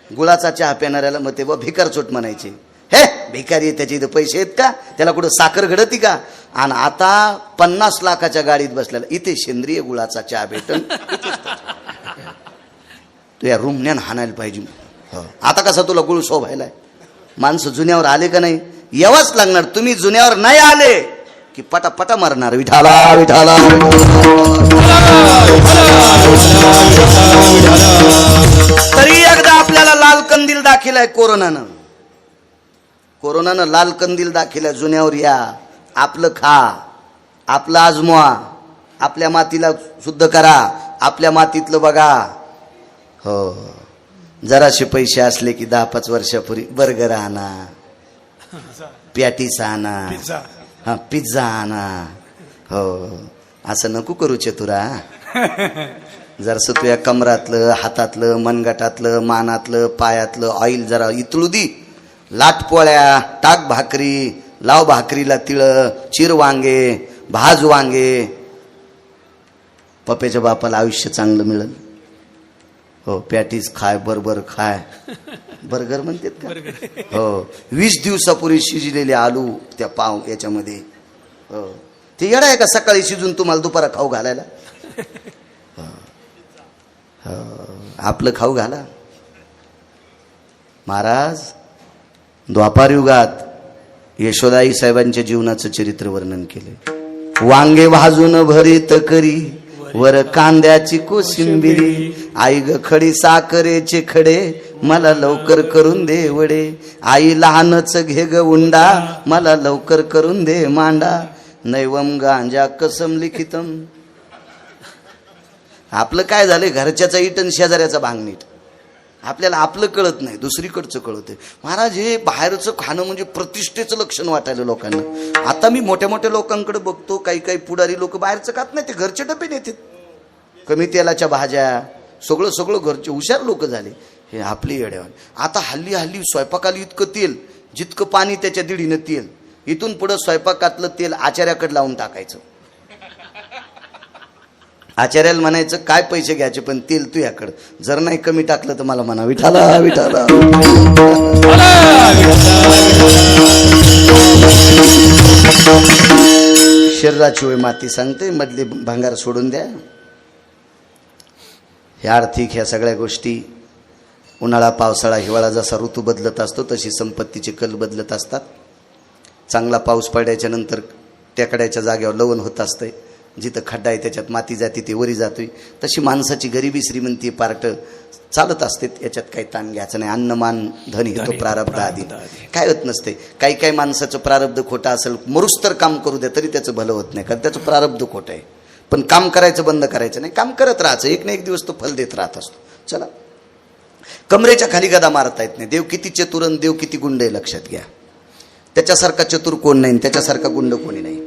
गुळाचा चहा पिणाऱ्याला मग तेव्हा भिकार चोट म्हणायचे. हे भिकारी, त्याचे इथं पैसे आहेत का? त्याला कुठं साखर घडती का? आणि आता 50 लाखाच्या गाडीत बसलेला इथे सेंद्रिय गुळाचा चहा भेटन, तू या रुमण्यान हाणायला पाहिजे. आता कसा तुला गुळ शोभायलाय? माणसं जुन्यावर आले का नाही? यावंच लागणार. तुम्ही जुन्यावर नाही आले की पटापटा मारणार. विठाला विठाला. तरी एकदा आपल्याला लाल कंदील दाखिलाय कोरोनानं. कोरोनानं लाल कंदील दाखिलाय. जुन्यावर या, आपलं खा, आपलं आजमवा, आपल्या मातीला शुद्ध करा, आपल्या मातीतलं बघा. हो, जराशे पैसे असले की 10-5 वर्षापूर्वी बर्गर आणा, पॅटीस आणा, हा पिझ्झा आणा. हो, असं नको करू चतुरा. जरासं तुझ्या कमरातलं, हातातलं, मनगटातलं, मानातलं, पायातलं ऑइल जरा इतळू दी. लाट पोळ्या, टाक भाकरी, लाव भाकरीला तिळ, चिर वांगे, भाज वांगे. पप्याच्या बापाला आयुष्य चांगलं मिळेल. हो, पॅटीस खाय, बर्गर खाय. बर्गर म्हणतात का? हो, 20 दिवसापूर्वी शिजलेले आलू त्या पाव याच्यामध्ये. हो, ते येडा आहे का सकाळी शिजून तुम्हाला दुपारा खाऊ घालायला? आपलं खाऊ घाला. महाराज द्वापार युगात यशोदाई साहेबांच्या जीवनाचं चरित्र वर्णन केले. वांगे भाजून भरीत करी, वर कांद्याची कोशिंबिरी, आई ग खडी साखरेचे खडे, मला लवकर करून दे वडे. आई लहानच घे ग उंडा, मला लवकर करून दे मांडा. नैवम गांजा कसम लिखितम. आपलं काय झालंय? घरच्याचा इटन शेजाऱ्याचा भांगनीट. आपल्याला आपलं कळत नाही, दुसरीकडचं कळतंय. महाराज हे बाहेरचं खाणं म्हणजे प्रतिष्ठेचं लक्षण वाटायलं लोकांना. आता मी मोठ्या मोठ्या लोकांकडे बघतो, काही काही पुढारी लोक बाहेरचं खात नाही, ते घरचे डबे नेतात. कमी तेलाच्या भाज्या, सगळं सगळं घरचे. हुशार लोक झाले हे आपली येड्यावर. आता हल्ली हल्ली स्वयंपाकाला इतकं तेल, जितकं पाणी त्याच्या दीडीनं तेल. इथून पुढं स्वयंपाकातलं तेल आचार्याकडे लावून टाकायचं. आचार्याला म्हणायचं काय पैसे घ्यायचे पण तेल तू याकडं. जर नाही कमी टाकलं तर मला म्हणा विठाला विठाला. शरीराची वय माती सांगते, मधले भांगार सोडून द्या. हे आर्थिक ह्या सगळ्या गोष्टी, उन्हाळा पावसाळा हिवाळा जसा ऋतू बदलत असतो तशी संपत्तीचे कल बदलत असतात. चांगला पाऊस पडायच्या नंतर टेकड्याच्या जागेवर लवण होत असते. जिथं खड्डा आहे त्याच्यात माती जाते, ते वरी जातोय. तशी माणसाची गरिबी श्रीमंती पार्ट चालत असते. याच्यात काही ताण घ्यायचं नाही. अन्नमान धन हे तो प्रारब्ध आधी काय होत नसते. काही काही माणसाचं प्रारब्ध खोटं असेल, मरुस्तर काम करू द्या तरी त्याचं भलं होत नाही, कारण त्याचं प्रारब्ध खोटं आहे. पण काम करायचं बंद करायचं नाही, काम करत राहायचं, एक ना एक दिवस तो फल देत राहत असतो. चला, कमरेच्या खाली गदा मारता येत नाही. देव किती चतुर, देव किती गुंड आहे लक्षात घ्या. त्याच्यासारखा चतुर कोण नाही, त्याच्यासारखा गुंड कोणी नाही.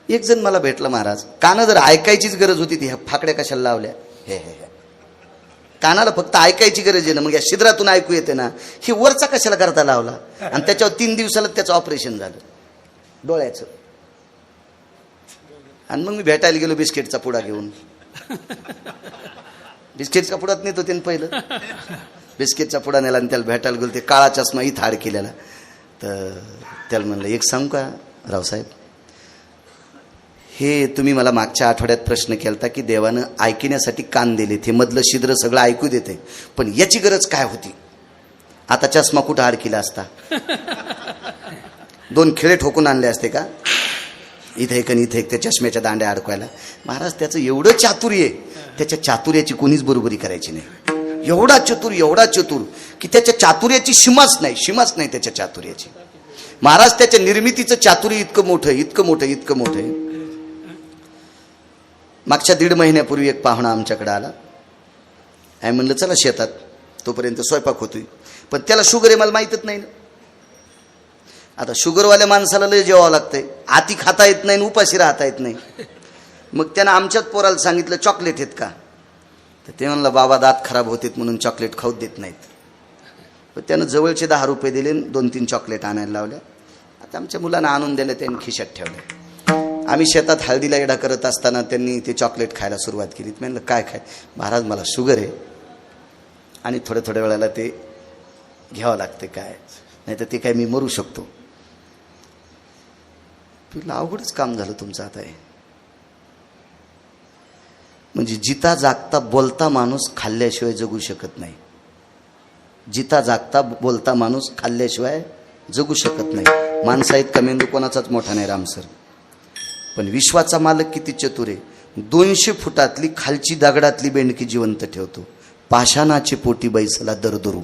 एक जण मला भेटला, महाराज कानं जर ऐकायचीच गरज होती ती ह्या फाकड्या कशाला लावल्या, हे हे कानाला फक्त ऐकायची गरज आहे ना, मग या छिद्रातून ऐकू येते ना, ही वरचा कशाला करता लावला. आणि त्याच्यावर 3 दिवसाला त्याचं ऑपरेशन झालं डोळ्याचं. आणि मग मी भेटायला गेलो बिस्किटचा पुडा घेऊन. बिस्किटचा पुडात नेतो त्यानं पहिलं, बिस्किटचा पुडा नेला आणि त्याला भेटायला गेलो. ते काळा चष्मा इथं हाड केलेला. तर त्याला म्हणलं, एक सांगू का रावसाहेब, हे तुम्ही मला मागच्या आठवड्यात प्रश्न केलता की देवानं ऐकण्यासाठी कान दिले, ते मधलं छिद्र सगळं ऐकू देते, पण याची गरज काय होती. आता चष्मा कुठं हाड केला असता, 2 खिळे ठोकून आणले असते का, इथे एक आणि इथे एक, त्या चष्म्याच्या दांड्या अडकवायला. महाराज त्याचं एवढं चातुर्य, त्याच्या चातुर्याची कोणीच बरोबरी करायची नाही. एवढा चतुर की त्याच्या चातुर्याची सीमाच नाही त्याच्या चातुर्याची. महाराज त्याच्या निर्मितीचं चातुर्य इतकं मोठं आहे. मागच्या 1.5 महिन्यापूर्वी एक पाहुणा आमच्याकडे आला. आम्ही म्हणलं चला शेतात, तोपर्यंत स्वयंपाक होतोय, पण त्याला शुगर आहे मला माहीतच नाही ना. आता शुगरवाल्या माणसाला लय जेवावं लागतंय, आती खाता येत नाही, उपाशी राहता येत नाही. मग त्यानं आमच्याच पोराला सांगितलं चॉकलेट आहेत का, तर ते म्हणलं बाबा दात खराब होतात म्हणून चॉकलेट खाऊच देत नाहीत. पण त्यानं जवळचे 10 रुपये दिले, 2-3 चॉकलेट आणायला लावल्या. आता आमच्या मुलांना आणून दिलं, त्यांनी खिशात ठेवलं. आम्ही शेतात हळदीला येडा करत असताना त्यांनी ते चॉकलेट खायला सुरुवात केली. म्हणलं काय खाय, महाराज मला शुगर आहे आणि थोड्या वेळाला ते घ्यावं लागते, काय नाही तर ते काय मी मरू शकतो. तुला अवघडच काम झालं तुमचं आता हे. म्हणजे जिता जागता बोलता माणूस खाल्ल्याशिवाय जगू शकत नाही. जिता जागता बोलता माणूस खाल्ल्याशिवाय जगू शकत नाही. माणसा इतका मेंदू कोणाचाच मोठा नाही रामसर. पण विश्वाचा मालक किती चतुर आहे. 200 फुटातली खालची दगडातली बेंडकी जिवंत ठेवतो. पाषाणाचे पोटी बैसला दरदरू,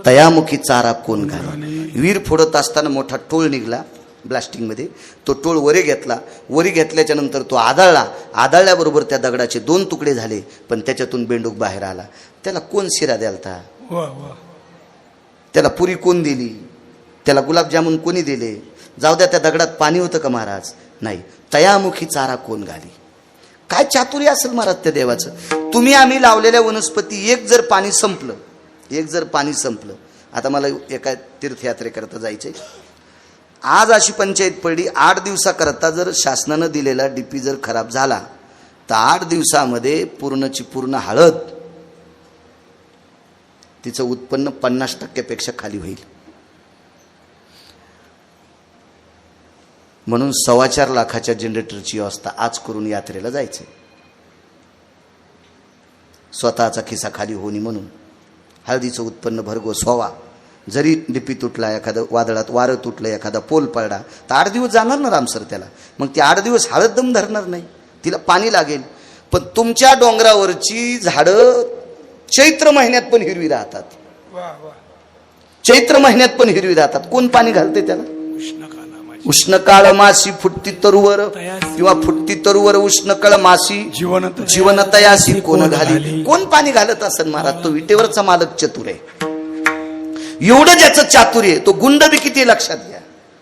तयामुखी चारा कोण घाल. वीर फोडत असताना मोठा टोळ निघला ब्लास्टिंगमध्ये. तो टोळ वरे घेतल्याच्या नंतर तो आदळल्याबरोबर त्या दगडाचे 2 तुकडे झाले, पण त्याच्यातून बेंडूक बाहेर आला. त्याला कोण शिरा द्यालता, त्याला पुरी कोण दिली, त्याला गुलाबजामुन कोणी दिले. जाऊ द्या, त्या दगडात पाणी होतं का महाराज, नाही. तयामुखी चारा कोण घाली. काय चातुर्य असेल महाराज त्या देवाचं. तुम्ही आम्ही लावलेल्या वनस्पती एक जर पाणी संपलं, आता मला एका तीर्थयात्रेकरता जायचंय. आज अशी पंचायत पडली, 8 दिवसाकरता जर शासनानं दिलेला डीपी जर खराब झाला तर 8 दिवसामध्ये पूर्णची पूर्ण हळद तिचं उत्पन्न 50% खाली होईल. म्हणून 4.25 लाखाच्या जनरेटरची व्यवस्था आज करून यात्रेला जायचे. स्वतःचा खिसा खाली होणी म्हणून हळदीचं उत्पन्न भरघोस व्हावा. जरी डीपी तुटला, एखादं वादळात वारं तुटलं, एखादा पोल पडला तर 8 दिवस जाणार ना रामसर त्याला. मग ती 8 दिवस हळद दम धरणार नाही, तिला पाणी लागेल. पण तुमच्या डोंगरावरची झाडं चैत्र महिन्यात पण हिरवी राहतात. चैत्र महिन्यात पण हिरवी राहतात. कोण पाणी घालते त्याला. उष्णकाळ मासी फुटती तरुवर, किंवा फुटती तरुवर उष्णकाळ मासी जीवनतयासी कोण घाली. कोण पाणी घालत असेल महाराज. तो विटेवरचा मालक चतुर आहे. एवढं ज्याचं चातुर्य, तो गुंड बी किती लक्षात घ्या.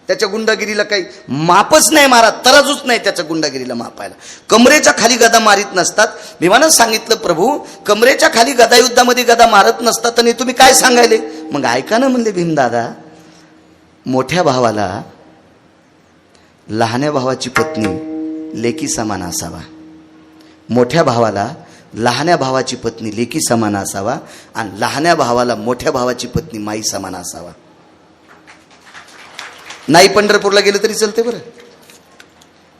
त्याच्या गुंडागिरीला काही मापच नाही महाराज, तराजूच नाही त्याच्या गुंडागिरीला मापायला. कमरेच्या खाली गदा मारित नसतात. भीमानं सांगितलं, प्रभू कमरेच्या खाली गदा युद्धामध्ये गदा मारत नसतात आणि तुम्ही काय सांगायले. मग ऐका ना म्हणले भीमदादा, मोठ्या भावाला लहान्या भावाची पत्नी लेकी समान असावा. मोठ्या भावाला लहान्या भावाची पत्नी लेकी समान असावा आणि लहान्या भावाला मोठ्या भावाची पत्नी माई समान असावा. नाही पंढरपूरला गेलं तरी चालते बरं,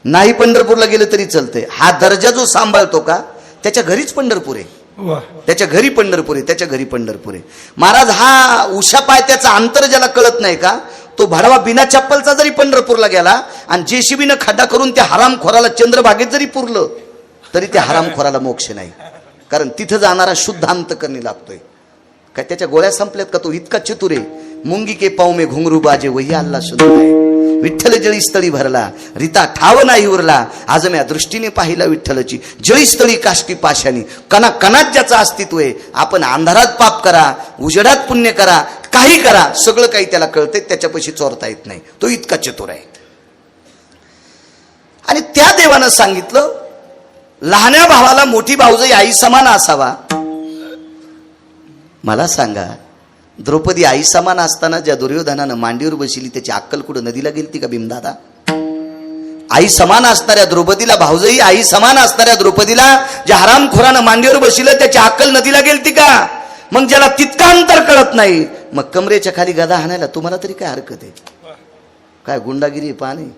नाही पंढरपूरला गेलं तरी चालते. हा दर्जा जो सांभाळतो का त्याच्या घरीच पंढरपूर आहे, त्याच्या घरी पंढरपूर आहे, त्याच्या घरी पंढरपूर आहे. महाराज हा उषा पाय त्याचा अंतर ज्याला कळत नाही का, तो भडवा बिना चप्पलचा जरी पंढरपूरला गेला आणि जेसीबीनं खड्डा करून त्या हरामखोराला चंद्रभागेत जरी पुरलं तरी त्या हरामखोराला मोक्ष नाही. कारण तिथं जाणारा शुद्ध अंतकरणी लागतोय. काय त्याच्या गोळ्या संपल्यात का. तो इतका चतुर आहे. मुंगी के पाव में घुंगरू बाजे वही अल्लाह सुनता है. विठ्ठल जळीस्थळी भरला, रीता ठाव नाही उरला. आज म्या दृष्टीने पाहिला विठ्ठलची, जळीस्थळी काष्टी पाशानी. कणा कणात ज्याचं अस्तित्व आहे. आपण अंधारात पाप करा, उजेडात पुण्य करा, काही करा, सगळं काही त्याला कळते, त्याच्यापाशी चोरता येत नाही. तो इतका चतुर आहे. आणि त्या देवानं सांगितलं, लहान्या भावाला मोठी भाऊजाई आई समान असावा. मला सांगा, द्रौपदी आई समान असताना ज्या दुर्योधनानं मांडीवर बसली, त्याची अक्कल कुठं नदीला गेलती का भीमदादा? आई समान असणाऱ्या द्रौपदीला, भाऊजाई आई समान असणाऱ्या द्रौपदीला ज्या हरामखोरानं मांडीवर बसलं, त्याची अक्कल नदीला गेलती का? मग ज्याला तितका अंतर कळत नाही, मग कमरेच्या खाली गदा हाणायला तुम्हाला तरी काय हरकत आहे? काय गुंडागिरी पाणी?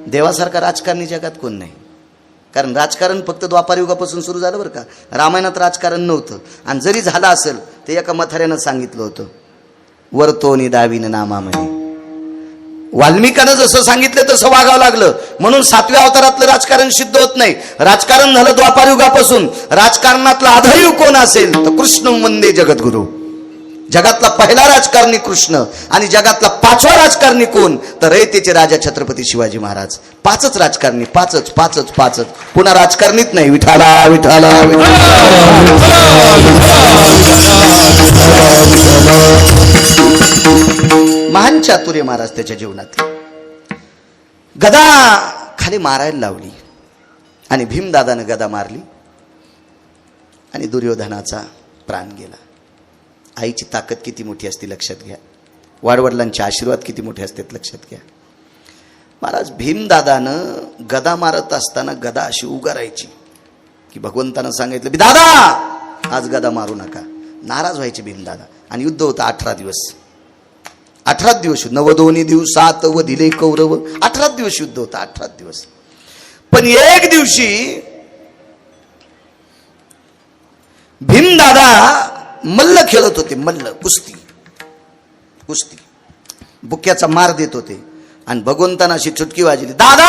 देवासारखा राजकारणी जगात कोण नाही. कारण राजकारण फक्त द्वापार युगापासून सुरू झालं बरं का. रामायणात राजकारण नव्हतं. आणि जरी झालं असेल ते एका म्हाताऱ्यानं सांगितलं होतं, वर्तोनी दावीन नामा म्हणे. वाल्मिकानं जसं सांगितलं तसं वागावं लागलं, म्हणून 7व्या अवतारातलं राजकारण सिद्ध होत नाही. राजकारण झालं द्वापार युगापासून. राजकारणातला आधारयुग कोण असेल तर कृष्ण वंदे जगद्गुरु. जगातला पहिला राजकारणी कृष्ण. आणि जगातला 5वा राजकारणी कोण तर रयतेचे राजा छत्रपती शिवाजी महाराज. 5च राजकारणी, 5च. पुन्हा राजकारणीत नाही. विठाला विठाला महान चातुर्य महाराज त्याच्या जीवनात. गदा खाली मारायला लावली आणि भीमदादानं गदा मारली आणि दुर्योधनाचा प्राण गेला. आईची ताकद किती मोठी असते लक्षात घ्या. वाडवडिलांचे आशीर्वाद किती मोठे असतात लक्षात घ्या. महाराज भीमदादानं गदा मारत असताना गदा अशी उगारायची की भगवंतानं सांगितलं, दादा आज गदा मारू नका. नाराज व्हायचे भीमदादा. आणि युद्ध होतं 18 दिवस. 18 दिवस, नवदोनी दिवसात व दिले कौरव. 18 दिवस युद्ध होतं, 18 दिवस. पण एक दिवशी भीमदादा मल्ल खेळत होते. मल्ल, कुस्ती. बुक्याचा मार देत होते. आणि भगवंताना अशी चुटकी वाजली, दादा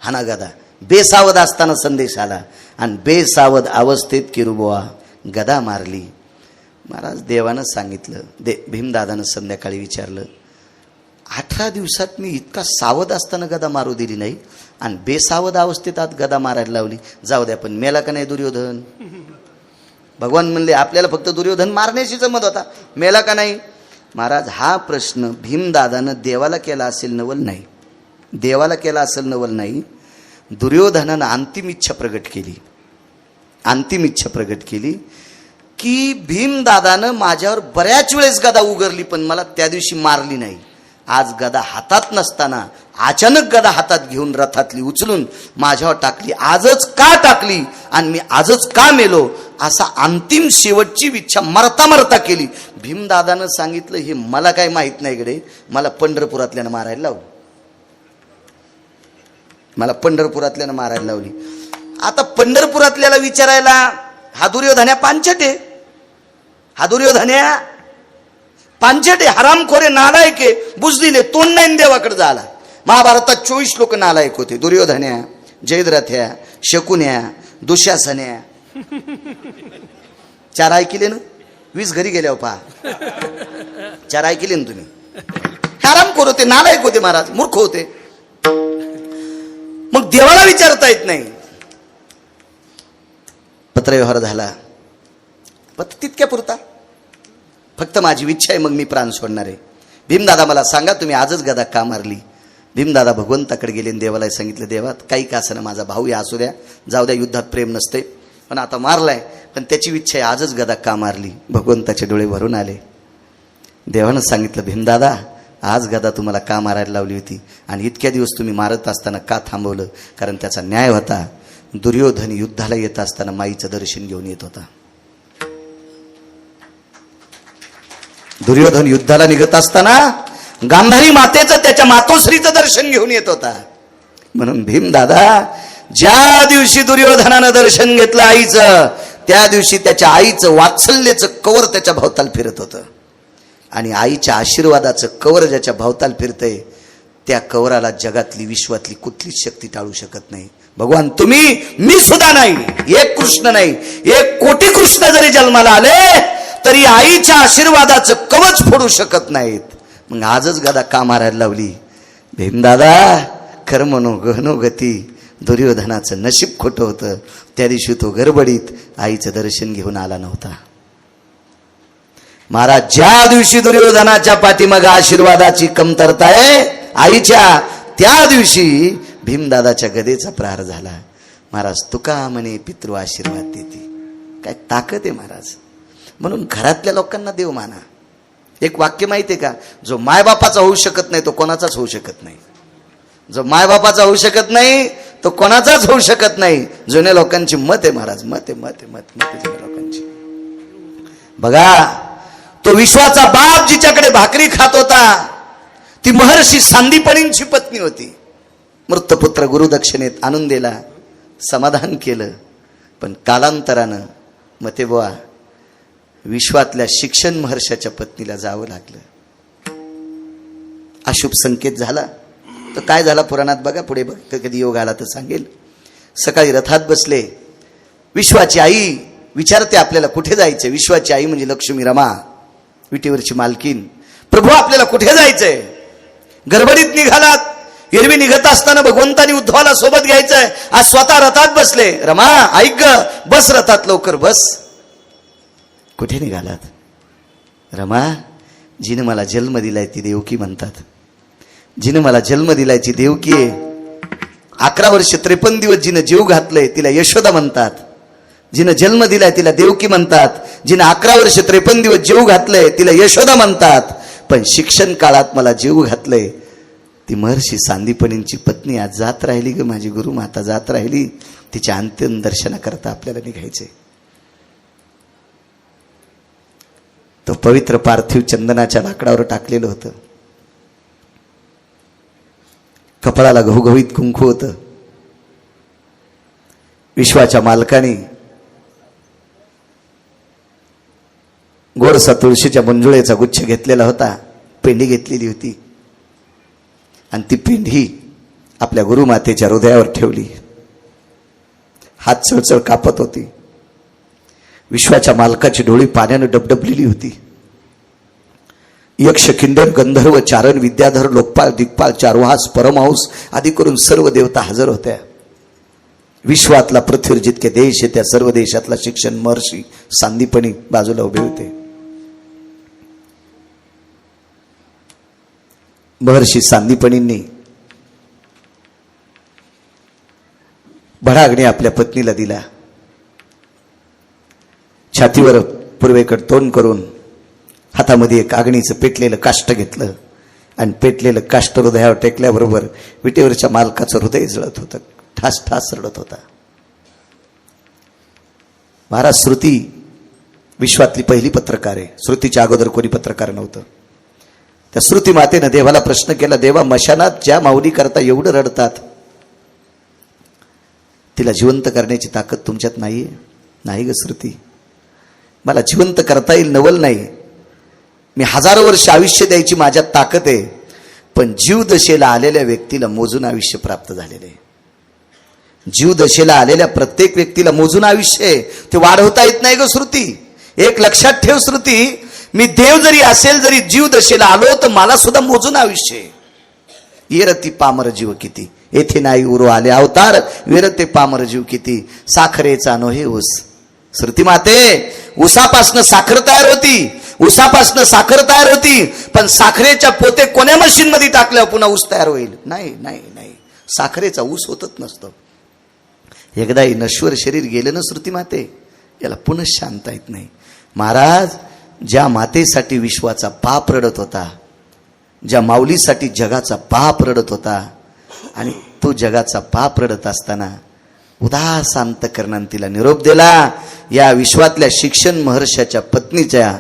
हाना गदा. बेसावध असताना संदेश आला आणि बेसावध अवस्थेत किरुबुवा गदा मारली. महाराज देवानं सांगितलं, भीमदादानं संध्याकाळी विचारलं, 18 दिवसात मी इतका सावध असताना गदा मारू दिली नाही आणि बेसावध अवस्थेत आत गदा मारायला लावली. जाऊ द्या, पण मेला का नाही दुर्योधन? भगवान म्हणले आपल्याला फक्त दुर्योधन मारण्याशी जमत होता, मेला का नाही? महाराज हा प्रश्न भीमदादानं देवाला केला असेल नवल नाही. देवाला केला असेल नवल नाही. दुर्योधनानं अंतिम इच्छा प्रगट केली की भीमदादानं माझ्यावर बऱ्याच वेळेस गदा उगरली पण मला त्या दिवशी मारली नाही. आज गदा हातात नसताना अचानक गदा हातात घेऊन रथातली उचलून माझ्यावर टाकली. आजच का टाकली आणि मी आजच का मेलो, असा अंतिम शेवटची इच्छा मरता मरता केली. भीमदादानं सांगितलं, हे मला काय माहित नाही गडे, मला पंढरपुरातल्यानं मारायला लावली. आता पंढरपुरातल्याला विचारायला हा दुर्योधन्या पांचटे हरामखोरे नालायके बुजदिले, तोंड नाही देवाकडे झाला. महाभारतात 24 लोक नालायक होते. दुर्योधन्या, जयद्रथ्या, शकुन्या, दुःशासन्या. 4 ऐकले ना? 20 घरी गेल्यावर पहा. 4 ऐकले ना तुम्ही? हरामखोर होते, नालायक होते महाराज, मूर्ख होते. मग देवाला विचारता येत नाही. पत्रव्यवहार झाला, पत्र तितक्या पुरता. फक्त माझी इच्छा आहे, मग मी प्राण सोडणार आहे. भीमदादा मला सांगा, तुम्ही आजच गदा का मारली? भीमदादा भगवंताकडे गेले, देवाला सांगितलं, देवा काही का असं ना, माझा भाऊ या असू द्या, जाऊ द्या, युद्धात प्रेम नसते, पण आता मारलाय, पण त्याची इच्छा आहे, आजच गदा का मारली? भगवंताचे डोळे भरून आले. देवानं सांगितलं, भीमदादा आज गदा तुम्हाला का मारायला लावली होती आणि इतक्या दिवस तुम्ही मारत असताना का थांबवलं? कारण त्याचा न्याय होता. दुर्योधन युद्धाला येत असताना माईचं दर्शन घेऊन येत होता. दुर्योधन युद्धाला निघत असताना गांधारी मातेचं, त्याच्या मातोश्रीचं दर्शन घेऊन येत होता. म्हणून भीमदादा ज्या दिवशी दुर्योधनानं दर्शन घेतलं आईचं, त्या दिवशी त्याच्या आईचं वात्सल्याचं कवर त्याच्या भोवताल फिरत होतं. आणि आईच्या आशीर्वादाचं कवर ज्याच्या भोवताल फिरतंय, त्या कवराला जगातली, विश्वातली कुठलीच शक्ती टाळू शकत नाही. भगवान तुम्ही, मी सुद्धा नाही, एक कृष्ण नाही, 1 कोटी कृष्ण जरी जन्माला आले तरी आईच्या आशीर्वादाचं कवच फोडू शकत नाहीत. मग आजच गदा का मारायला लावली? भीमदादा कर्म नो गहनो गती, दुर्योधनाचं नशीब खोटं होतं. त्या दिवशी तो गडबडीत आईचं दर्शन घेऊन आला नव्हता. महाराज, ज्या दिवशी दुर्योधनाच्या पाठीमागे आशीर्वादाची कमतरता आहे आईच्या, त्या दिवशी भीमदादाच्या गदेचा प्रहार झाला. महाराज, तुका म्हणे पितृ आशीर्वाद देते. काय ताकद आहे महाराज. म्हणून घरातल्या लोकांना देव माना. एक वाक्य माहिती आहे का? जो मायबापाचा होऊ शकत नाही तो कोणाचाच होऊ शकत नाही. जो मायबापाचा होऊ शकत नाही तो कोणाचाच होऊ शकत नाही. जुन्या लोकांची मत आहे महाराज, मत आहे जुन्या लोकांची. बघा, तो विश्वाचा बाप जिच्याकडे भाकरी खात होता ती महर्षी सांदीपनींची पत्नी होती. मृतपुत्र गुरुदक्षिणेत आणून दिला, समाधान केलं. पण कालांतरानं मते बुवा विश्वातल्या शिक्षण महर्षाच्या पत्नीला जावं लागलं. अशुभ संकेत झाला. तर काय झाला पुराणात बघा, पुढे बघ, कधी योग आला तर सांगेल. सकाळी रथात बसले. विश्वाची आई विचारते आपल्याला कुठे जायचंय. विश्वाची आई म्हणजे लक्ष्मी रमा, विटेवरची मालकीन. प्रभू आपल्याला कुठे जायचंय? गडबडीत निघालात. एरवी निघत असताना भगवंतानी उद्धवाला सोबत घ्यायचंय. आज स्वतः रथात बसले. रमा ऐक ग, बस रथात, लवकर बस. कुठे निघालात? रमा, जिने मला जन्म दिलाय ती देवकी म्हणतात. जिने मला जन्म दिलाय ती देवकी आहे. 11 वर्ष 53 दिवस जिने जीव घातलंय तिला यशोदा म्हणतात. जिने जन्म दिलाय तिला देवकी म्हणतात. जिने 11 वर्ष 53 दिवस जीव घातलंय तिला यशोदा म्हणतात. पण शिक्षण काळात मला जीव घातलंय ती महर्षी सांदीपनींची पत्नी आज जात राहिली ग, माझी गुरुमाता जात राहिली. तिच्या अंतिम दर्शनाकरता आपल्याला निघायचंय. तो पवित्र पार्थिव चंदनाच्या लाकडावर टाकलेलं होतं. कपाळाला घवघवीत कुंकू होतं. विश्वाच्या मालकाने गोडसा तुळशीच्या मंजुळेचा गुच्छ घेतलेला होता. पेंडी घेतलेली होती आणि ती पेंढी आपल्या गुरुमातेच्या हृदयावर ठेवली. हात चळचळ कापत होती. विश्वाच्या मालकाची डोळी पाण्यानं डबडबलेली होती. यक्ष, किंडर, गंधर्व, चारण, विद्याधर, लोकपाल, दिग्पाल, चारुहास, परमहंस आदी करून सर्व देवता हजर होत्या. विश्वातला पृथ्वीवर जितके देश आहे त्या सर्व देशातला शिक्षण महर्षी सांदीपनी बाजूला उभे होते. महर्षी सांदीपनींनी भडाग्नी आपल्या पत्नीला दिला. छातीवर पूर्वेकडे तोंड करून हातामध्ये एक अग्नीचं पेटलेलं काष्ट घेतलं आणि पेटलेलं काष्ट हृदयावर टेकल्याबरोबर विटेवरच्या मालकाचं हृदय जळत होतं. ठास ठास रडत होता. महाराज, श्रुती विश्वातली पहिली पत्रकार आहे. श्रुतीच्या अगोदर कोणी पत्रकार नव्हतं. त्या श्रुती मातेनं देवाला प्रश्न केला, देवा, मशानात ज्या माऊली करता एवढं रडतात तिला जिवंत करण्याची ताकद तुमच्यात नाहीये? नाही ग श्रुती, मला जिवंत करता येईल नवल नाही. मी 1000 वर्ष आयुष्य द्यायची माझ्यात ताकद आहे. पण जीवदशेला आलेल्या व्यक्तीला मोजून आयुष्य प्राप्त झालेलं आहे. जीवदशेला आलेल्या प्रत्येक व्यक्तीला मोजून आयुष्य आहे, ते वाढवता येत नाही ग श्रुती. एक लक्षात ठेव श्रुती, मी देव जरी असेल, जरी जीवदशेला आलो तर मला सुद्धा मोजून आयुष्य आहे. येरती पामर जीव किती, येथे नाही उरो आले अवतार, वेरते पामर जीव किती, साखरेचा नोहे ऊस. श्रुती माते, ऊसापासनं साखर तयार होती, ऊसापासनं साखर तयार होती, पण साखरेच्या पोते कोण्या मशीन मध्ये टाकल्यावर पुन्हा ऊस तयार होईल? नाही नाही नाही, साखरेचा ऊस होतच नसतो. एकदा नश्वर शरीर गेलं ना श्रुती माते, याला पुन्हा शांत येत नाही. महाराज, ज्या मातेसाठी विश्वाचा बाप रडत होता, ज्या माऊलीसाठी जगाचा बाप रडत होता, आणि तो जगाचा बाप रडत असताना उदास अंतकरणाने तिला निरोप दिला. या विश्वातल्या शिक्षण महर्षाच्या पत्नीच्या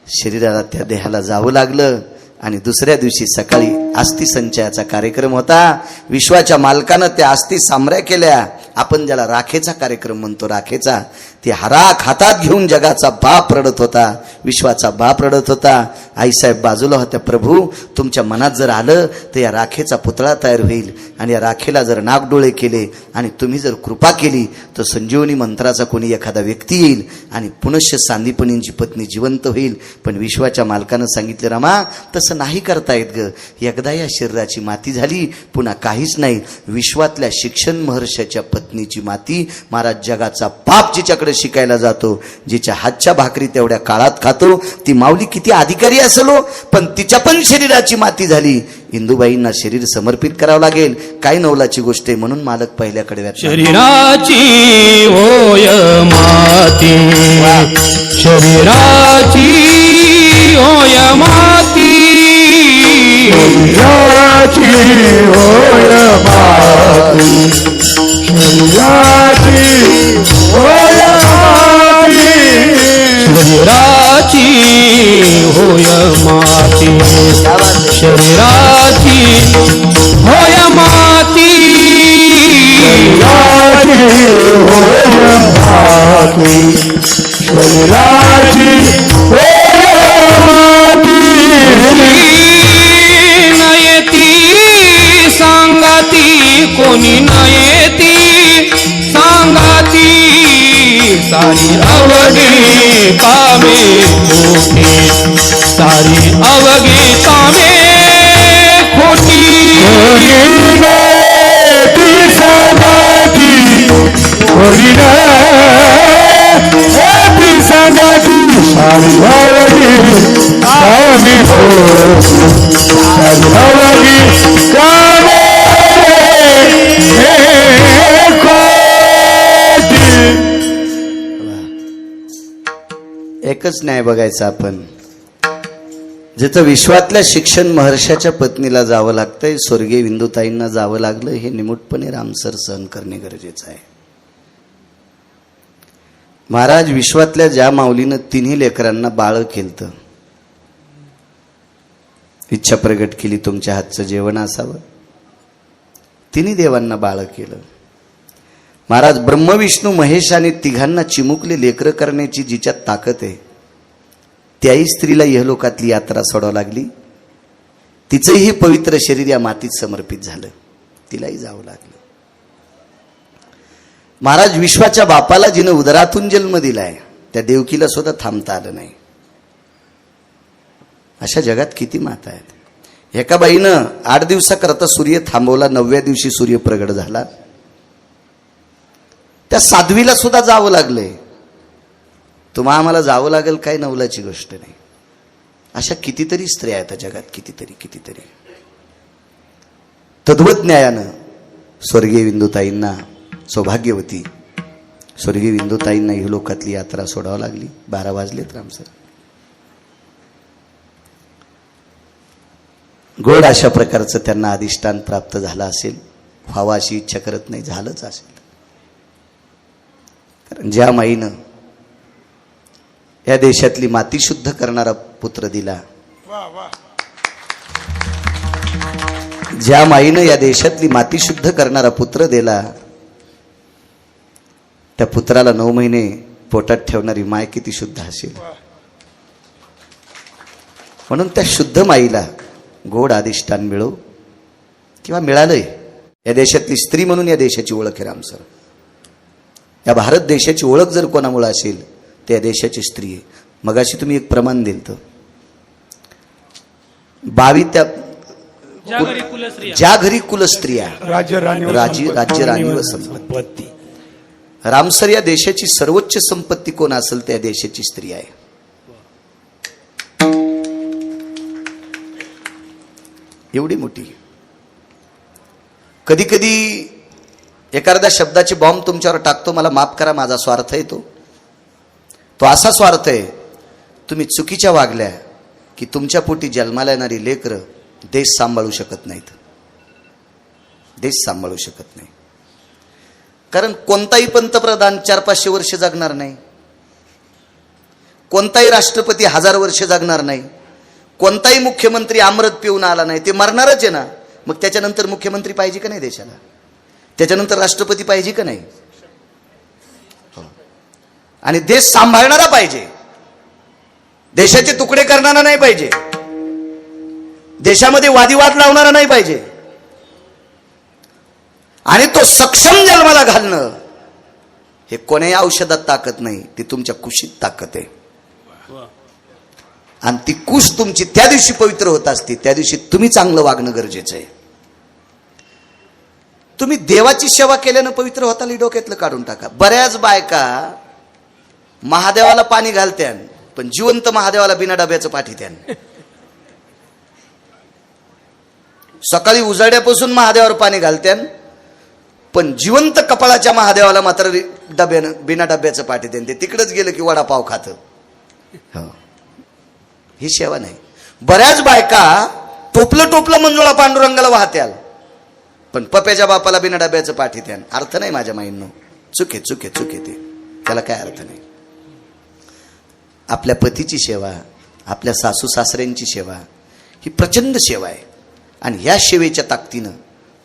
शरीराला, त्या देहाला जावं लागलं. आणि दुसऱ्या दिवशी सकाळी अस्थि संचयाचा कार्यक्रम होता. विश्वाच्या मालकानं त्या अस्थि सांभऱ्या केल्या. आपण ज्याला राखेचा कार्यक्रम म्हणतो, राखेचा, ती हराक हातात घेऊन जगाचा बाप रडत होता, विश्वाचा बाप रडत होता. आईसाहेब बाजूला होत्या. प्रभू, तुमच्या मनात जर आलं तर या राखेचा पुतळा तयार होईल, आणि या राखेला जर नागडोळे केले आणि तुम्ही जर कृपा केली तर संजीवनी मंत्राचा कोणी एखादा व्यक्ती येईल आणि पुनश्च सांदीपनींची पत्नी जिवंत होईल. पण विश्वाच्या मालकानं सांगितलं, रमा तसं नाही करता येत ग. एकदा या शरीराची माती झाली पुन्हा काहीच नाही. विश्वातल्या शिक्षण महर्षाच्या पत्नीची माती. महाराज, जगाचा पाप जिच्याकडे शिकायला जातो, जिच्या हातच्या भाकरी तेवढ्या काळात खातो, ती माऊली किती अधिकारी असलो, पण तिच्या पण शरीराची माती झाली. इंदुबाईंना शरीर समर्पित करावं लागेल. काय नवलाची गोष्ट आहे. म्हणून मालक पहिल्याकडे शरीराची होय माती, शरीराची होय माती, शरीराची होय माती, शरीराची होय माती, शरीराची होय माती, शरीराची होय माती, शरीराची होय माती, शरीराची होय माती, नयती सांगाती कोणी नयती सांगाती, सारी अवघी कामे खोटी, सारी अवघी कामे खोटी, सांगाती कोणी नयती सांगाती, सारी अवघी कामे खोटी, सारी अवघी कामे एकच न्याय बघायचा आपण. जिथं विश्वातल्या शिक्षण महर्षाच्या पत्नीला जावं लागतंय, स्वर्गीय विंदुताईंना जावं लागलं, हे निमूटपणे रामसर सहन करणे गरजेचं आहे. महाराज, विश्वातल्या ज्या माऊलीनं तिन्ही लेकरांना बाळ केलतं, इच्छा प्रगट केली तुमच्या हातचं जेवण असावं, तिन्ही देवांना बाळ केलं. महाराज, ब्रह्म विष्णू महेश आणि तिघांना चिमुकले लेकरं करण्याची जिच्यात ताकद आहे, त्याही स्त्रीला इहलोकातली यात्रा सोडावं लागली. तिचंही पवित्र शरीर या मातीत समर्पित झालं, तिलाही जावं लागलं. महाराज, विश्वाच्या बापाला जिनं उदरातून जन्म दिलाय, त्या देवकीला सुद्धा थांबता आलं नाही. अशा जगात किती माता आहेत. एका बाईनं 8 दिवसाकरता सूर्य थांबवला, 9व्या दिवशी सूर्य प्रगट झाला. त्या साध्वीला सुद्धा जावं लागलंय. तुम्हा आम्हाला जावं लागेल, काय नवलाची गोष्ट नाही. अशा कितीतरी स्त्रिया आहेत जगात, कितीतरी. तद्वज्ञायानं स्वर्गीय विंदुताईंना, सौभाग्यवती स्वर्गीय विंदुताईंना ही लोकातली यात्रा सोडावं लागली. 12 वाजलेत रामसर. गोड अशा प्रकारचं त्यांना अधिष्ठान प्राप्त झालं असेल. व्हावं अशी इच्छा करत नाही, झालंच असेल. कारण ज्या माईनं या देशातली माती शुद्ध करणारा पुत्र दिला, ज्या माईनं या देशातली माती शुद्ध करणारा पुत्र दिला, त्या पुत्राला 9 महिने पोटात ठेवणारी माय किती शुद्ध असेल. म्हणून त्या शुद्ध माईला गोड अधिष्ठान मिळो किंवा मिळालंय. या देशातली स्त्री म्हणून या देशाची ओळख आहे रामसर. या भारत देशाची ओळख जर कोणामुळे असेल तर या देशाची स्त्री आहे. मगाशी तुम्ही एक प्रमाण दिलं, 22 त्या ज्या घरी कुलस्त्रिया राज्य राणी व संपत्ती. रामसर, या देशाची सर्वोच्च संपत्ती कोण असेल त्या देशाची स्त्री आहे. एवढी मोठी. कधी कधी एखाद्या शब्दाचे बॉम्ब तुमच्यावर टाकतो, मला माफ करा, माझा स्वार्थ आहे. तो असा स्वार्थ आहे, तुम्ही चुकीच्या वागल्या की तुमच्या पोटी जन्माला येणारी लेकरं देश सांभाळू शकत नाहीत. देश सांभाळू शकत नाही. कारण कोणताही पंतप्रधान 400-500 वर्ष जगणार नाही. कोणताही राष्ट्रपती 1000 वर्ष जगणार नाही. कोणताही मुख्यमंत्री अमृत पिऊन आला नाही, ते मरणारच आहे ना. मग त्याच्यानंतर मुख्यमंत्री पाहिजे का नाही देशाला? त्याच्यानंतर राष्ट्रपती पाहिजे का नाही? आणि देश सांभाळणारा पाहिजे, देशाचे तुकडे करणारा नाही पाहिजे, देशामध्ये वादिवाद लावणारा नाही पाहिजे. आणि तो सक्षम जन्माला घालणं हे कोण्याही औषधात ताकद नाही, ती तुमच्या कुशीत ताकद आहे. आणि ती कुश तुमची त्या दिवशी पवित्र होत असते, त्या दिवशी तुम्ही चांगलं वागणं गरजेचं आहे. तुम्ही देवाची सेवा केल्यानं पवित्र होताली, डोक्यातलं काढून टाका. बऱ्याच बायका महादेवाला पाणी घालत्यान, पण जिवंत महादेवाला बिना डब्याचं पाठीत्यान. सकाळी उजाड्यापासून महादेवावर पाणी घालत्यान, पण जिवंत कपाळाच्या महादेवाला मात्र डब्यानं बिना डब्याचं पाठीत्यान. ते तिकडेच गेलं की वडापाव खात. ही सेवा नाही. बऱ्याच बायका टोपलं टोपलं मंजुळा पांडुरंगाला वाहत्याल, पण पप्याच्या बापाला बिना डब्याचं पाठीत्यान. अर्थ नाही माझ्या माईंनो, चुके चुके चुके, ते त्याला काय अर्थ नाही. आपल्या पतीची सेवा, आपल्या सासू सासऱ्यांची सेवा ही प्रचंड सेवा आहे. आणि ह्या सेवेच्या ताकदीनं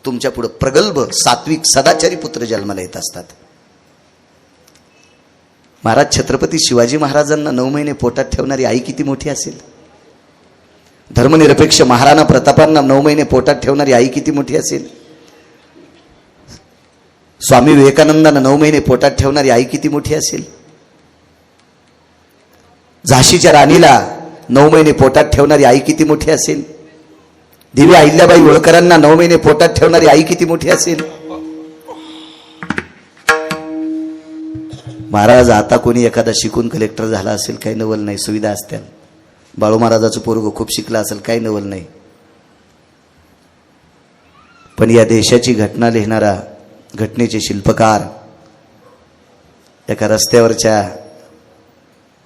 तुमच्या पुढे प्रगल्भ सात्विक सदाचारी पुत्र जन्माला येत असतात. महाराज छत्रपती शिवाजी महाराजांना 9 महिने पोटात ठेवणारी आई किती मोठी असेल. धर्मनिरपेक्ष महाराणा प्रतापांना 9 महिने पोटात ठेवणारी आई किती मोठी असेल. स्वामी विवेकानंदांना 9 महिने पोटात ठेवणारी आई किती मोठी असेल. झाशीच्या राणीला 9 महिने पोटात ठेवणारी आई किती मोठी असेल. दिव्या अहिल्याबाई होळकरांना 9 महिने पोटात ठेवणारी आई किती मोठी असेल. महाराज आता कोणी एखादा शिकून कलेक्टर झाला असेल, काही नवल नाही, सुविधा असत्या. बाळू महाराजाचं पोरग खूप शिकला असेल, काही नवल नाही. पण या देशाची घटना लिहिणारा, घटनेचे शिल्पकार, एका रस्त्यावरच्या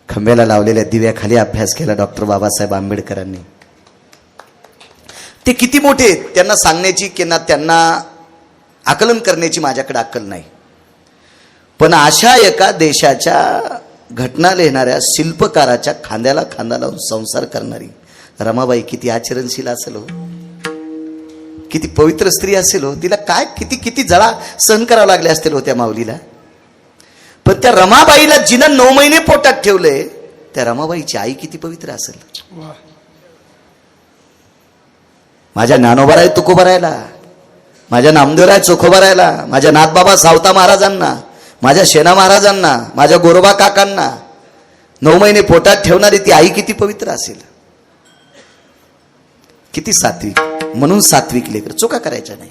खंब्याला लावलेल्या दिव्याखाली अभ्यास केला डॉक्टर बाबासाहेब आंबेडकरांनी. ते किती मोठे, त्यांना सांगण्याची किंवा त्यांना आकलन करण्याची माझ्याकडे अक्कल नाही. पण अशा एका देशाच्या घटना लिहिणाऱ्या शिल्पकाराच्या खांद्याला खांदा लावून संसार करणारी रमाबाई किती आचरणशील असेल हो, किती पवित्र स्त्री असेल हो. तिला काय किती किती जळा सहन करावं लागले असतील हो त्या माऊलीला. पण त्या रमाबाईला जिनं 9 महिने पोटात ठेवले, त्या रमाबाईची आई किती पवित्र असेल. माझ्या ज्ञानोबा तुकोबा राहिला, माझ्या नामदेवराय चोखोबा राहिला, माझ्या नाथबाबा सावता महाराजांना, माझ्या सेना महाराजांना, माझ्या गोरोबा काकांना 9 महिने पोटात ठेवणारी ती आई किती पवित्र असेल. किती सात्विक. म्हणून सात्विक लेकर चुका करायच्या नाही.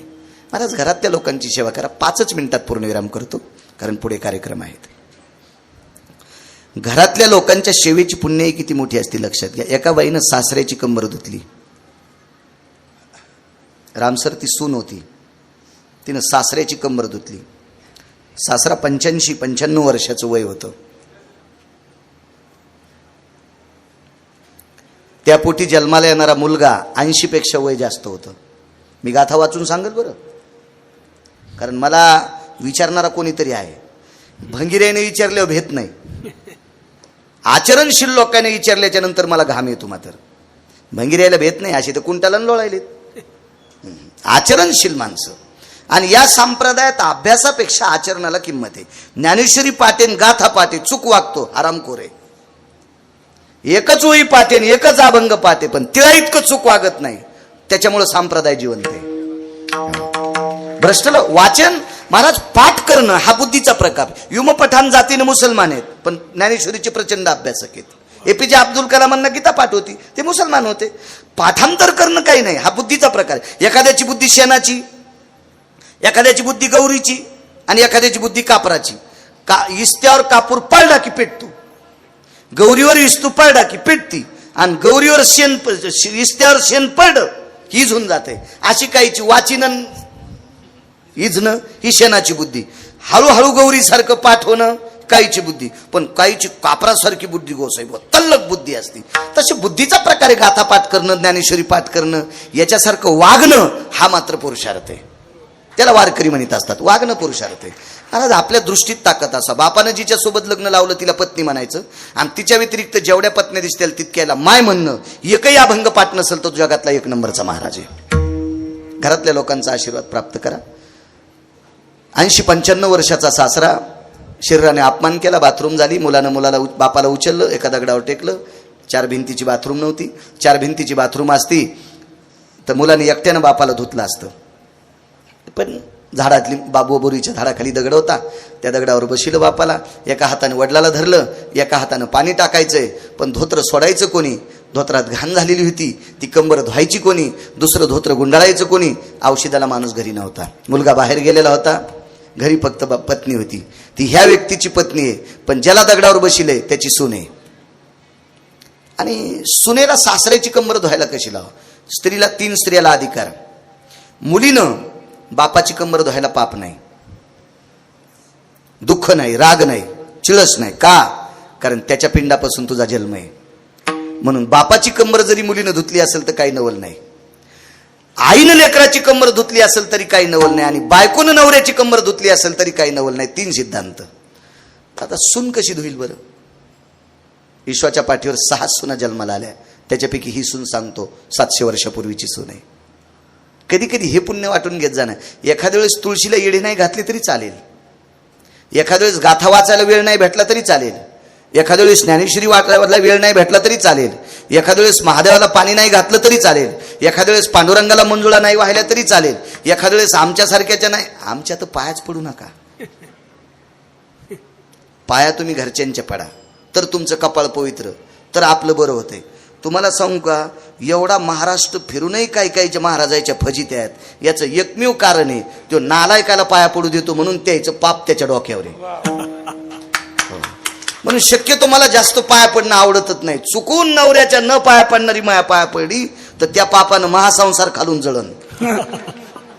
महाराज घरातल्या लोकांची सेवा करा. 5 मिनिटात पूर्णविराम करतो, कारण पुढे कार्यक्रम आहेत. घरातल्या लोकांच्या सेवेची पुण्य किती मोठी असते लक्षात घ्या. एका बाईनं सासऱ्याची कंबर धुतली. रामसर ती सून होती, तिनं सासऱ्याची कंबर धुतली. सासरा 85-95 वर्षाचं वय होतं. त्यापोटी जन्माला येणारा मुलगा 80 पेक्षा वय जास्त होतं. मी गाथा वाचून सांगेल बरं, कारण मला विचारणारा कोणीतरी आहे. भंगिऱ्याने विचारल्यावर भेट नाही, आचरणशील लोकांनी विचारल्याच्या नंतर मला घाम येतो. मात्र भंगिऱ्याला भेट नाही, अशी तर कुंटाला लोळायलेत. आचरणशील माणसं. आणि या संप्रदायात अभ्यासापेक्षा आचरणाला किंमत आहे. ज्ञानेश्वरी पाटेन गाथा पाटे, चूक वागतो आरामखोरे. एकच ओळी पाटेन, एकच अभंग पाटे, पण तिला इतकं चूक वागत नाही. त्याच्यामुळे संप्रदाय जिवंत आहे. भ्रष्टला वाचन महाराज पाठ करणं हा बुद्धीचा प्रकार. युमपठाण जातीने मुसलमान आहेत, पण ज्ञानेश्वरीचे प्रचंड अभ्यासक आहेत. APJ अब्दुल कलामांना गीता पाठ होती, ते मुसलमान होते. पाठांतर करणं काही नाही, हा बुद्धीचा प्रकार. एखाद्याची बुद्धी शेणाची, एखाद्याची बुद्धी गौरीची, आणि एखाद्याची बुद्धी कापराची. इस्त्यावर कापूर पडला की पेटतो, गौरीवर इस्तू पडला की पेटती, आणि गौरीवर शेण, इस्त्यावर शेण पडलं की इजून जाते. अशी काहीची वाचिनन इजणं ही शेणाची बुद्धी. हळूहळू गौरीसारखं पाठ होणं काहीची बुद्धी. पण काहीची कापरासारखी बुद्धी गोसाई तल्लक बुद्धी असते. तशी बुद्धीचा प्रकारे गाथा पाठ करणं, ज्ञानेश्वरी पाठ करणं, याच्यासारखं वागणं हा मात्र पुरुषार्थ आहे. त्याला वारकरी म्हणत असतात. वागणं पुरुषार्थ आहे. महाराज आपल्या दृष्टीत ताकद असा. बापानं जिच्या सोबत लग्न लावलं तिला पत्नी म्हणायचं, आणि तिच्या व्यतिरिक्त जेवढ्या पत्न्या दिसतील तितक्याला माय म्हणणं. एकही अभंग पाठ नसेल तो जगातला 1 नंबरचा महाराज आहे. घरातल्या लोकांचा आशीर्वाद प्राप्त करा. 80-95 वर्षाचा सासरा शरीराने अपमान केला, बाथरूम झाली, मुलाला बापाला उचललं, एका दगडावर टेकलं. 4 भिंतीची बाथरूम नव्हती. 4 भिंतीची बाथरूम असती तर मुलाने एकट्यानं बापाला धुतलं असतं. पण झाडातली बोरीच्या झाडाखाली दगड होता, त्या दगडावर बशिलं बापाला. एका हाताने वडिलाला धरलं, एका हातानं पाणी टाकायचंय, पण धोत्र सोडायचं कोणी? धोत्रात घाण झालेली होती, ती कंबर धुवायची कोणी? दुसरं धोत्र गुंडाळायचं कोणी? औषधाला माणूस घरी नव्हता, मुलगा बाहेर गेलेला होता, घरी फक्त पत्नी होती. ती ह्या व्यक्तीची पत्नी आहे, पण ज्याला दगडावर बशिले त्याची सून आहे. आणि सुनेला सासऱ्याची कंबर धुवायला कशी लाव? स्त्रीला 3 स्त्रियाला अधिकार. मुलीनं बापाची कंबर धुवायला पाप नाही, दुःख नाही, राग नाही, चिळस नाही. का? कारण त्याच्या पिंडापासून तुझा जन्म आहे. म्हणून बापाची कंबर जरी मुलीनं धुतली असेल तर काही नवल नाही, आईनं लेकराची कंबर धुतली असेल तरी काही नवल नाही, आणि बायकोनं नवऱ्याची कंबर धुतली असेल तरी काही नवल नाही. 3 सिद्धांत. आता सून कशी धुईल बरं? विश्वाच्या पाठीवर 6 सुना जन्माला आल्या, त्याच्यापैकी ही सून सांगतो 700 वर्षापूर्वीची सून आहे. कधी कधी हे पुण्य वाटून घेत जाणं. एखाद्या वेळेस तुळशीला येडे नाही घातले तरी चालेल, एखाद्या वेळेस गाथा वाचायला वेळ नाही भेटला तरी चालेल, एखाद्या वेळेस ज्ञानेश्वरी वाचायला वेळ नाही भेटला तरी चालेल, एखाद्या वेळेस महादेवाला पाणी नाही घातलं तरी चालेल, एखाद्या वेळेस पांडुरंगाला मंजुळा नाही वाहिल्या तरी चालेल, एखाद्या वेळेस आमच्यासारख्याच्या नाही. आमच्या तर पायाच पडू नका. पाया तुम्ही घरच्यांच्या पडा, तर तुमचं कपाळ पवित्र, तर आपलं बरं होतंय. तुम्हाला सांगू का, एवढा महाराष्ट्र फिरूनही काही काहीच्या महाराजाच्या फजित आहेत. याचं एकमेव कारण आहे, तो नालायकाला पाया पडू देतो म्हणून त्याचं पाप त्याच्या डोक्यावर आहे. म्हणून शक्यतो मला जास्त पाया पडणं आवडतच नाही. चुकून नवऱ्याच्या न पाया पडणारी माया पाया पडली तर त्या पापानं महासंसार खालून जळण.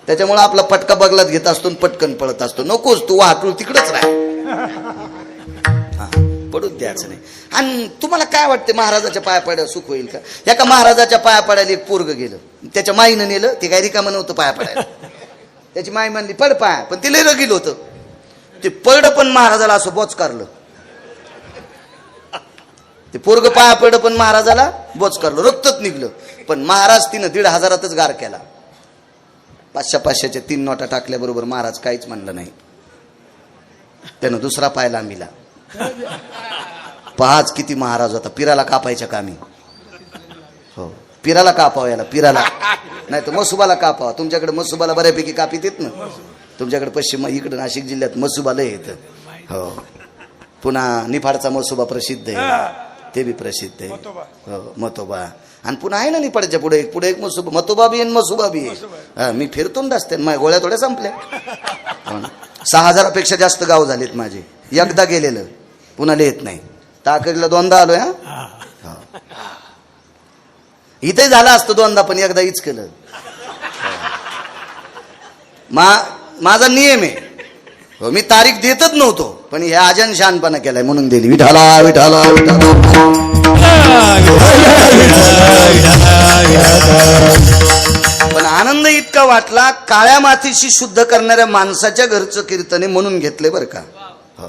त्याच्यामुळे आपला पटका बगलात घेत असतो, पटकन पळत असतो. नकोच, तू वाहतूळ तिकडच राह, पडूच द्यायचं नाही. आणि तुम्हाला काय वाटते, महाराजाच्या पाया पडायला सुख होईल का? एका महाराजाच्या पाया पडायला एक पोरग गेलं, त्याच्या माईनं नेलं, ते काय रिकामं नव्हतं पाया पडायला. त्याची माई म्हणली पड पाया, पण ते लय रगील होतं. ते पड पण महाराजाला असं बोचकारलं. ते पोरग पाया पड पण महाराजाला बोचकारलं, रक्तच निघलं. पण महाराज तिनं 1,500 गार केला. 500-500च्या 3 नोटा टाकल्याबरोबर महाराज काहीच म्हणलं नाही. त्यानं दुसरा पाय लांबिला. 5 किती महाराज होता, पिराला कापायच्या कामी. हो, पिराला कापावं, याला पिराला नाही तर मसुबाला कापावा. तुमच्याकडे मसुबाला बऱ्यापैकी कापीत येत ना. तुमच्याकडे पश्चिम इकडे नाशिक जिल्ह्यात मसुबाला येतं. हो, पुन्हा निफाडचा मसुबा प्रसिद्ध आहे, ते बी प्रसिद्ध आहे. हो, मतोबा. आणि पुन्हा आहे ना निफाडच्या पुढे एक मसुबा, मतोबा बी आणि मसुबा बी आहे. मी फिरतो ना रस्त्यात, माझ्या गोळ्या थोड्या संपल्या. 6,000पेक्षा जास्त गाव झालेत माझे. एकदा गेलेलं पुन्हा लिहित नाही. टाकरीला 2दा आलोय. हा, इथे झालं असतं 2दा, पण एकदा हीच केलं. माझा नियम आहे. हो, मी तारीख देतच नव्हतो, पण ह्या आजन शहाणपणा केलाय म्हणून दिली. विठाला विठाला विठाला. पण आनंद इतका वाटला, काळ्या मातीशी शुद्ध करणाऱ्या माणसाच्या घरचं कीर्तन आहे म्हणून घेतले बरं का. हो,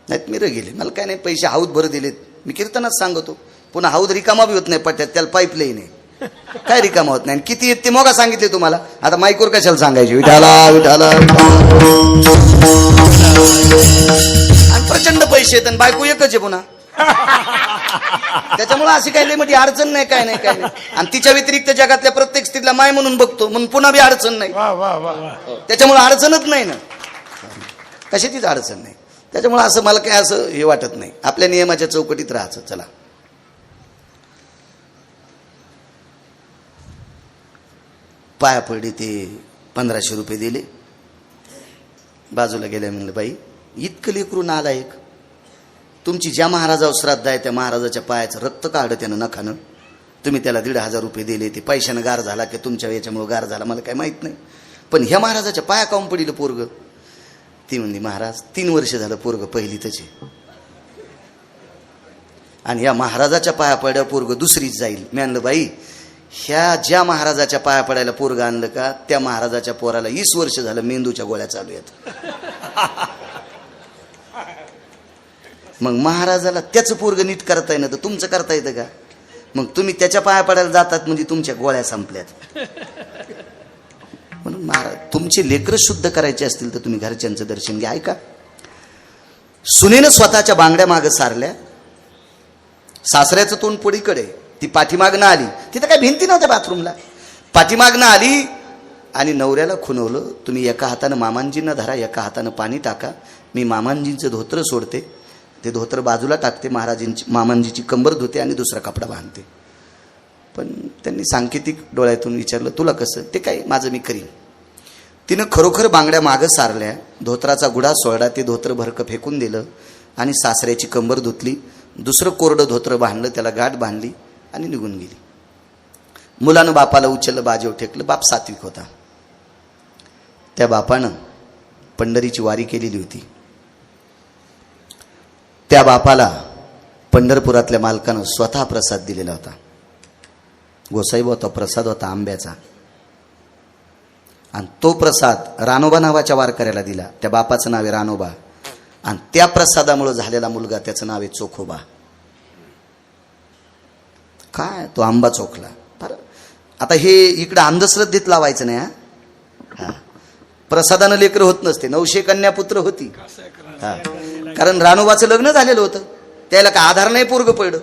नाहीत मी गेले, मला काय नाही, पैसे हाऊद भर दिलेत. मी कीर्तनात सांगतो. पुन्हा हाऊद रिकामा बी होत नाही पट्ट्यात, त्याला पाईपलाईन आहे, काय रिकामा होत नाही. किती येत ते मोगा सांगितले तुम्हाला, आता माईकवर कशाला सांगायचे. विठाला विठाला. आणि प्रचंड पैसे आहेत आणि बायको एकच आहे पुन्हा. त्याच्यामुळे अशी काही मोठी अडचण नाही, काय नाही. आणि तिच्या व्यतिरिक्त जगातल्या प्रत्येक स्त्रीला माय म्हणून बघतो, म्हणून पुन्हा बी अडचण नाही. त्याच्यामुळे अडचणच नाही ना, कशाचीच अडचण नाही. त्याच्यामुळे असं मला काय असं हे वाटत नाही. आपल्या नियमाच्या चौकटीत राहायचं. चला, पाया पडली. ते 1500 रुपये दिले, बाजूला गेले. म्हणलं बाई, इतकं लेकरू नालायक, तुमची ज्या महाराजावर श्राद्ध आहे त्या महाराजाच्या पायाचं रक्त काढलं त्यानं नखानं, तुम्ही त्याला 1,500 रुपये दिले. ते पैशानं गार झाला की तुमच्या याच्यामुळे गार झाला मला काय माहित नाही, पण ह्या महाराजाच्या पाया काऊन पडिलं पोरग? ती म्हणली महाराज 3 वर्ष झालं पोरग पहिलीतच आहे, आणि या महाराजाच्या पाया पड्या पोरग दुसरीच जाईल. मी आणलं बाई, ह्या ज्या महाराजाच्या पाया पडायला पोरग आणलं का, त्या महाराजाच्या पोराला 20 वर्ष झालं मेंदूच्या गोळ्या चालू आहेत. मग महाराजाला त्याचं पोरग नीट करता येणं तर तुमचं करता येतं का? मग तुम्ही त्याच्या पाया पडायला जातात म्हणजे तुमच्या गोळ्या संपल्यात. म्हणून महाराज, तुमचे लेकरं शुद्ध करायचे असतील तर तुम्ही घरच्यांचं दर्शन घ्या. ऐका, सुनेनं स्वतःच्या बांगड्या मागं सारल्या. सासऱ्याचं तोंड पुढीकडे, ती पाठीमागनं आली. तिथं काय भिंती नव्हत्या बाथरूमला. पाठीमागनं आली आणि नवऱ्याला खुणवलं, तुम्ही एका हातानं मामांजींना धरा, एका हातानं पाणी टाका. मी मामांजींचं धोत्र सोडते, ते धोत्र बाजूला टाकते, मामांजीची कंबर धुते आणि दुसरा कपडा बांधते. पण त्यांनी सांकेतिक डोळ्यातून विचारलं, तुला कसं? ते काय, माझं मी करीन. तिनं खरोखर बांगड्या मागं सारल्या, धोत्राचा गुढा सोडला, ते धोत्र भरकं फेकून दिलं आणि सासऱ्याची कंबर धुतली. दुसरं कोरडं धोत्र बांधलं, त्याला गाठ बांधली आणि निघून गेली. मुलानं बापाला उचललं, बाजेव ठेकलं. बाप सात्विक होता. त्या बापानं पंढरीची वारी केलेली होती. त्या बापाला पंढरपुरातल्या मालकानं स्वतः प्रसाद दिलेला होता. गोसाईबा होता, प्रसाद होता आंब्याचा. आणि तो प्रसाद रानोबा नावाच्या वारकऱ्याला दिला. त्या बापाचं नाव आहे रानोबा. आणि त्या प्रसादामुळे झालेला मुलगा, त्याचं नाव आहे चोखोबा. काय तो आंबा चोखला. आता हे इकडं अंधश्रद्धेत लावायचं नाही. हा, प्रसादानं लेकर होत नसते. 900 कन्या पुत्र होती. हा, कारण रानोबाचं लग्न झालेलं होतं, त्याला काय आधार नाही, पोरगं पडलं,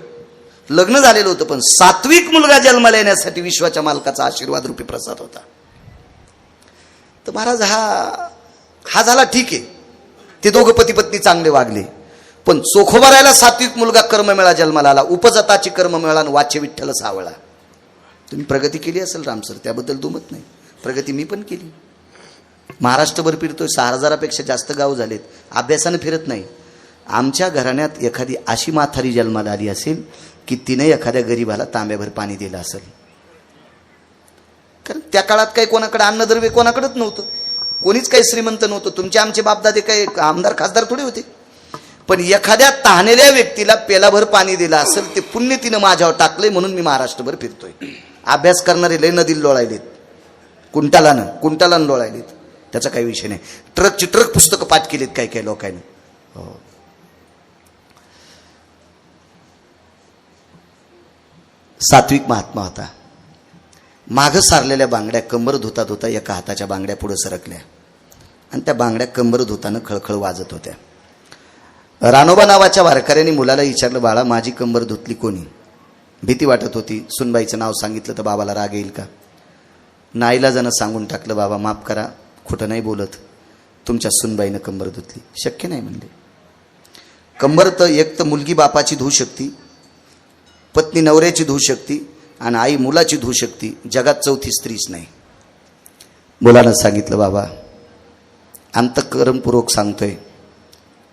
लग्न झालेलं होतं. पण सात्विक मुलगा जन्माला येण्यासाठी विश्वाच्या मालकाचा आशीर्वाद रूपी प्रसाद होता. तर महाराज हा झाला ठीक आहे, ते दोघं पती पत्नी चांगले वागले. पण चोखोबा राहिला सात्विक मुलगा, कर्ममेळा जन्माला आला, उपजताची कर्ममेळा आणि वाच्य विठ्ठल सावळा. तुम्ही प्रगती केली असेल रामसर, त्याबद्दल दुमत नाही. प्रगती मी पण केली. महाराष्ट्रभर फिरतोय, 6000पेक्षा जास्त गाव झालेत. अभ्यासानं फिरत नाही. आमच्या घराण्यात एखादी अशी म्हातारी जन्माला आली असेल की तिने एखाद्या गरीबाला तांब्याभर पाणी दिलं असेल. कारण त्या काळात काही कोणाकडे अन्नद्रव्य कोणाकडेच नव्हतं, कोणीच काही श्रीमंत नव्हतं. तुमचे आमचे बापदादे काही आमदार खासदार थोडे होते. पण एखाद्या तहानेल्या व्यक्तीला पेलाभर पाणी दिलं असेल, ते पुण्य तिनं माझ्यावर टाकलंय, म्हणून मी महाराष्ट्रभर फिरतोय. अभ्यास करणारे लय नदीला लोळायलेत, कुंटालानं लोळायलेत. त्याचा काही विषय नाही. ट्रकची ट्रक पुस्तकं पाठ केलीत काही काही लोकांनी. हो, सात्विक महात्मा होता. मागं सारलेल्या बांगड्या कंबर धुता धुता एका हाताच्या बांगड्या पुढे सरकल्या आणि त्या बांगड्या कंबर धुतानं खळखळ वाजत होत्या. रानोबा नावाच्या वारकऱ्यांनी मुलाला विचारलं, बाळा माझी कंबर धुतली कोणी? भीती वाटत होती. सुनबाईचं नाव सांगितलं तर बाबाला राग येईल का? नाईलाजानं सांगून टाकलं, बाबा माफ करा, खोटं नाही बोलत, तुमच्या सुनबाईनं कंबर धुतली. शक्य नाही म्हणले. कंबर तर एक तर मुलगी बापाची धुवू शकते, पत्नी नवऱ्याची धुवू शकते आणि आई मुलाची धुवू शकते. जगात चौथी स्त्रीच नाही. मुलानं सांगितलं, बाबा अंतःकरणपूर्वक सांगतोय,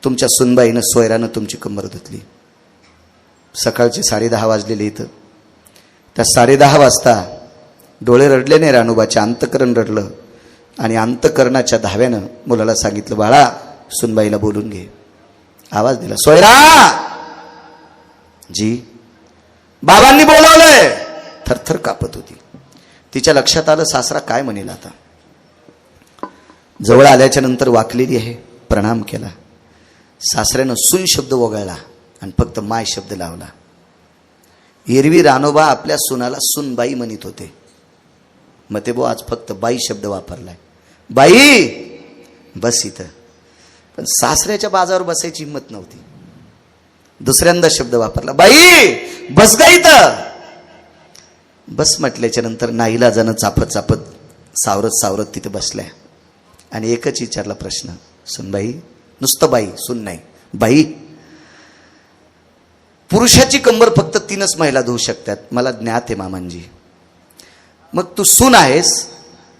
तुमच्या सुनबाईनं सोयरानं तुमची कंबर धुतली. सकाळचे 10:30 वाजलेले इथं. त्या 10:30 वाजता डोळे रडले नाही रानोबाचे, अंतःकरण रडलं. आणि अंतःकरणाच्या धाव्यानं मुलाला सांगितलं, बाळा सुनबाईला बोलून घे. आवाज दिला, सोयरा जी. बाबांनी बोलावलंय. थरथर कापत होती. तिच्या लक्षात आलं सासरा काय म्हणेल आता. जवळ आल्याच्या नंतर वाकलेली आहे, प्रणाम केला. सासऱ्यानं सुन शब्द वगळला आणि फक्त माय शब्द लावला. एरवी रानोबा आपल्या सुनाला सुनबाई म्हणत होते, मग ते आज फक्त बाई शब्द वापरलाय. बाई बस इथं. पण सासऱ्याच्या बाजावर बसायची हिंमत नव्हती. दुसऱ्यांदा शब्द वापरला, बाई बस गा इथं. बस म्हटल्याच्या नंतर नाईलाजानं चापत चापत सावरत सावरत तिथे बसल्या आणि एकच विचारला प्रश्न, सुनबाई, नुसतं बाई, सुन नाही, बाई, पुरुषाची कंबर फक्त 3च महिला धुवू शकतात, मला ज्ञात आहे मामांजी. मग तू सून आहेस,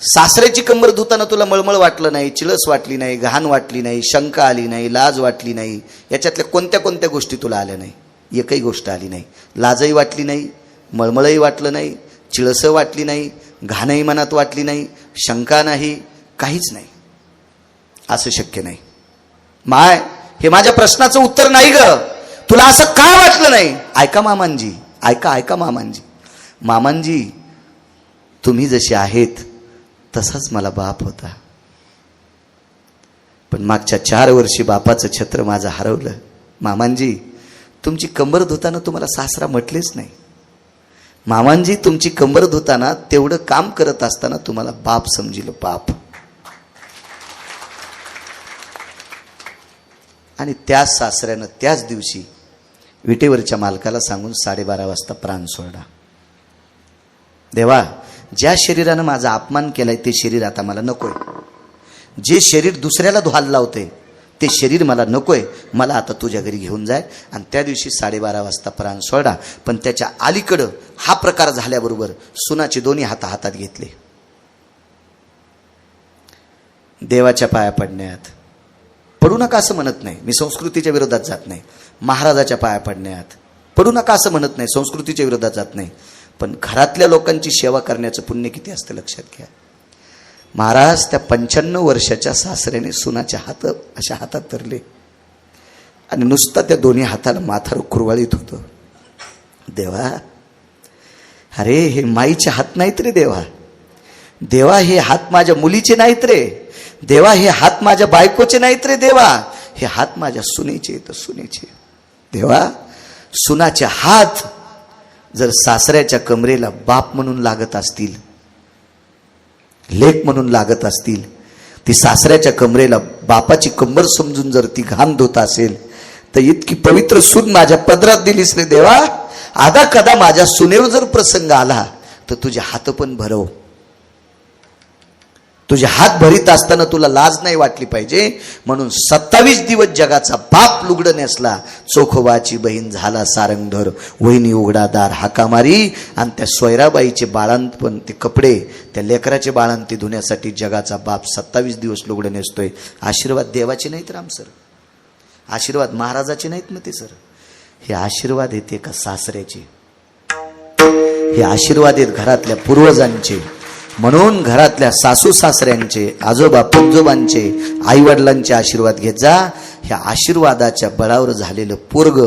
सासऱ्याची कंबर धुताना तुला मळमळ वाटलं नाही, चिळस वाटली नाही, घाण वाटली नाही, शंका आली नाही, लाज वाटली नाही, याच्यातल्या कोणत्या कोणत्या गोष्टी तुला आल्या नाही? एकही गोष्ट आली नाही. लाजही वाटली नाही, मळमळही वाटलं नाही, चिळस वाटली नाही, घाणही मनात वाटली नाही, शंका नाही, काहीच नाही. असं शक्य नाही. माय, हे माझ्या प्रश्नाचं उत्तर नाही ग. तुला असं का वाटलं नाही? ऐका मामांजी, ऐका मामांजी. मामांजी, तुम्ही जसे आहेत तसाच मला बाप होता. पण मागच्या 4 वर्षी बापाचं छत्र माझं हरवलं. मामांजी, तुमची कंबर धुताना तुम्हाला सासरा म्हटलेच नाही. मामांजी, तुमची कंबर धुताना तेवढं काम करत असताना तुम्हाला बाप समजिलं, बाप. आणि त्याच सासऱ्यानं त्याच दिवशी विटेवरच्या मालकाला सांगून 12:30 वाजता प्राण सोडला. देवा, ज्या शरीरानं माझा अपमान केलाय ते शरीर आता मला नकोय. जे शरीर दुसऱ्याला धुवायला लावते ते शरीर मला नकोय. मला आता तुझ्या घरी घेऊन जाय. आणि त्या दिवशी 12:30 वाजता प्राण सोडला. पण त्याच्या अलीकडं हा प्रकार झाल्याबरोबर सुनाचे दोन्ही हात हातात घेतले. देवाच्या पाया पडण्यात पडू नका असं म्हणत नाही, मी संस्कृतीच्या विरोधात जात नाही. महाराजाच्या पाया पडण्यात पडू नका असं म्हणत नाही, संस्कृतीच्या विरोधात जात नाही. पण घरातल्या लोकांची सेवा करण्याचं पुण्य किती असतं लक्षात घ्या. महाराज त्या 95 वर्षाच्या सासऱ्याने सुनाच्या हात अशा हातात धरले आणि नुसता त्या दोन्ही हाताला माथार कुरवाळीत होतं. देवा, अरे हे माईचे हात नाहीत रे देवा. देवा, हे हात माझ्या मुलीचे नाहीत रे देवा. हे हात माझ्या बायकोचे नाहीत रे देवा. हे हात माझ्या सुनेचे तर सुनेचे. देवा, सुनाचे हात जर सासऱ्याच्या कमरेला बाप म्हणून लागत असतील, लेक म्हणून लागत असतील, ती सासऱ्याच्या कमरेला बापाची कंबर समजून जर ती घाम धुत असेल, तर इतकी पवित्र सून माझ्या पदरात दिलीस रे देवा. आधा कदा माझ्या सुनेवर जर प्रसंग आला तर तुझे हात पण भरव. तुझे हात भरीत असताना तुला लाज नाही वाटली पाहिजे. म्हणून 27 दिवस जगाचा बाप लुगडं नेसला, चोखोबाची बहीण झाला सारंगधर, वहिनी उघडादार हाका मारी. आणि त्या सोयराबाईचे बाळांत पण ते कपडे, त्या लेकराचे बाळांत ते धुण्यासाठी जगाचा बाप 27 दिवस लुगडं नेसतोय. आशीर्वाद देवाचे नाहीत राम सर, आशीर्वाद महाराजाचे नाहीत मग ते सर. हे आशीर्वाद येते का सासऱ्याचे, हे आशीर्वाद आहेत घरातल्या पूर्वजांचे. म्हणून घरातल्या सासू सासऱ्यांचे, आजोबा पंजोबांचे, आई वडिलांचे आशीर्वाद घेत जा. ह्या आशीर्वादाच्या बळावर झालेलं पोरग,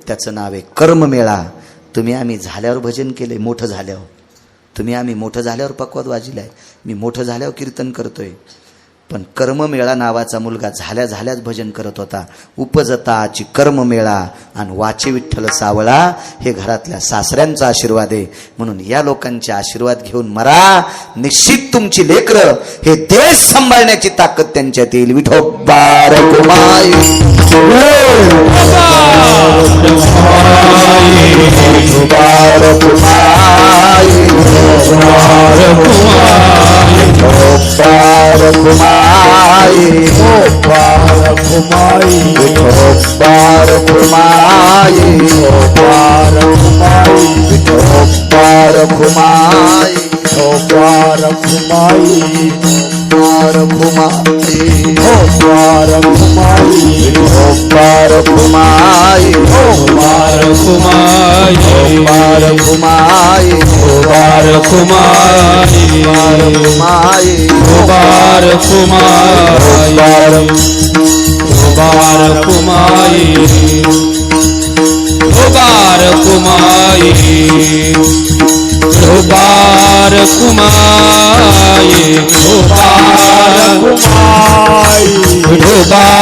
त्याचं नाव आहे कर्ममेळा. तुम्ही आम्ही झाल्यावर भजन केले, मोठं झाल्यावर. तुम्ही आम्ही मोठं झाल्यावर पक्वाद वाजिलाय, मी मोठं झाल्यावर कीर्तन करतोय. पण कर्ममेळा नावाचा मुलगा झाल्या झाल्याच भजन करत होता. उपजताची कर्ममेळा आणि वाचे विठ्ठल सावळा, हे घरातल्या सासऱ्यांचा आशीर्वाद आहे. म्हणून या लोकांचे आशीर्वाद घेऊन मरा. निश्चित तुमची लेकरं हे देश सांभाळण्याची ताकद त्यांच्यात येईल. विठोबा रखुमाई, हरि विठोबार कुमाई, विठोबार कुमाई, विठोबार कुमाई, विठोबार कुमाई, विठोबार कुमाई, विठोबार कुमाई, विठोबार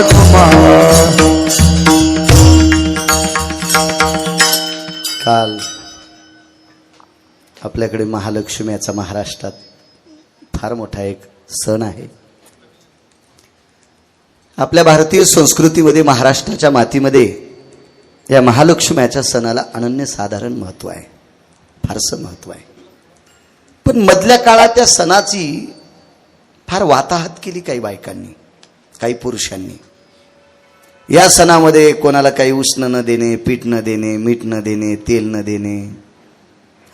कुमार काल आपल्याकडे महालक्ष्मीचा महाराष्ट्रात फार मोठा एक सण आहे. आपल्या भारतीय संस्कृतीमध्ये, महाराष्ट्राच्या मातीमध्ये या महालक्ष्मीच्या सणाला अनन्यसाधारण महत्व आहे, फारसं महत्व आहे. पण मधल्या काळात त्या सणाची फार वाताहत केली काही बायकांनी, काही पुरुषांनी. या सणामध्ये कोणाला काही उष्ण न देणे, पीठ न देणे, मीठ न देणे, तेल न देणे,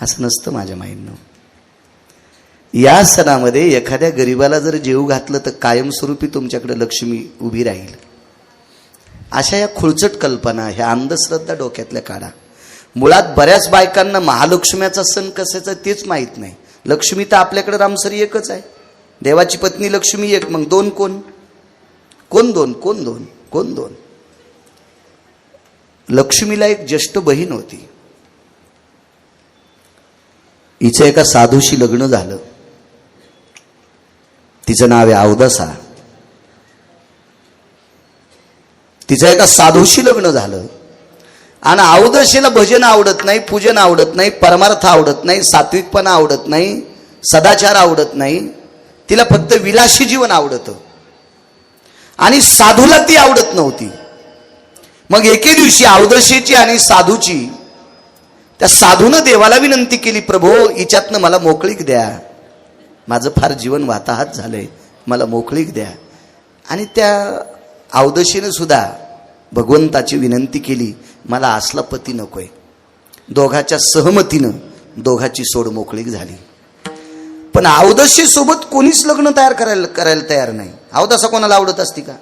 असं नसतं माझ्या माईंनो. या सणामध्ये एखाद्या गरीबाला जर जेव घातलं तर कायमस्वरूपी तुमच्याकडे लक्ष्मी उभी राहील. अशा या खुळचट कल्पना, ह्या अंधश्रद्धा डोक्यातल्या काढा. मुळात बऱ्याच बायकांना महालक्ष्म्याचा सण कशाचा तेच माहीत नाही. लक्ष्मी तर आपल्याकडे रामसरी एकच आहे. देवाची पत्नी लक्ष्मी एक, मग दोन कोण? कोण दोन? कोण दोन? कोण दोन? लक्ष्मीला एक ज्येष्ठ बहीण होती. हिचं एका साधूशी लग्न झालं. तिचं नाव आहे अवदसा. तिचं एका साधूशी लग्न झालं आणि अवदशीला भजन आवडत नाही, पूजन आवडत नाही, परमार्थ आवडत नाही, सात्विकपणा आवडत नाही, सदाचार आवडत नाही. तिला फक्त विलासी जीवन आवडतं आणि साधूला ती आवडत नव्हती. मग एके दिवशी अवदशीची आणि साधूची, त्या साधूनं देवाला विनंती केली, प्रभो हिच्यातनं मला मोकळीक द्या, माझं फार जीवन वाताहत झालंय, मला मोकळीक द्या. आणि त्या अवदशीनं सुद्धा भगवंताची विनंती केली, मला असला पती नकोय. दोघाच्या सहमतीनं दोघाची सोड मोकळीक झाली. पण अवदशी सोबत कोणीच लग्न करायला तयार नाही. अवदसा कोणाला आवडत असती का?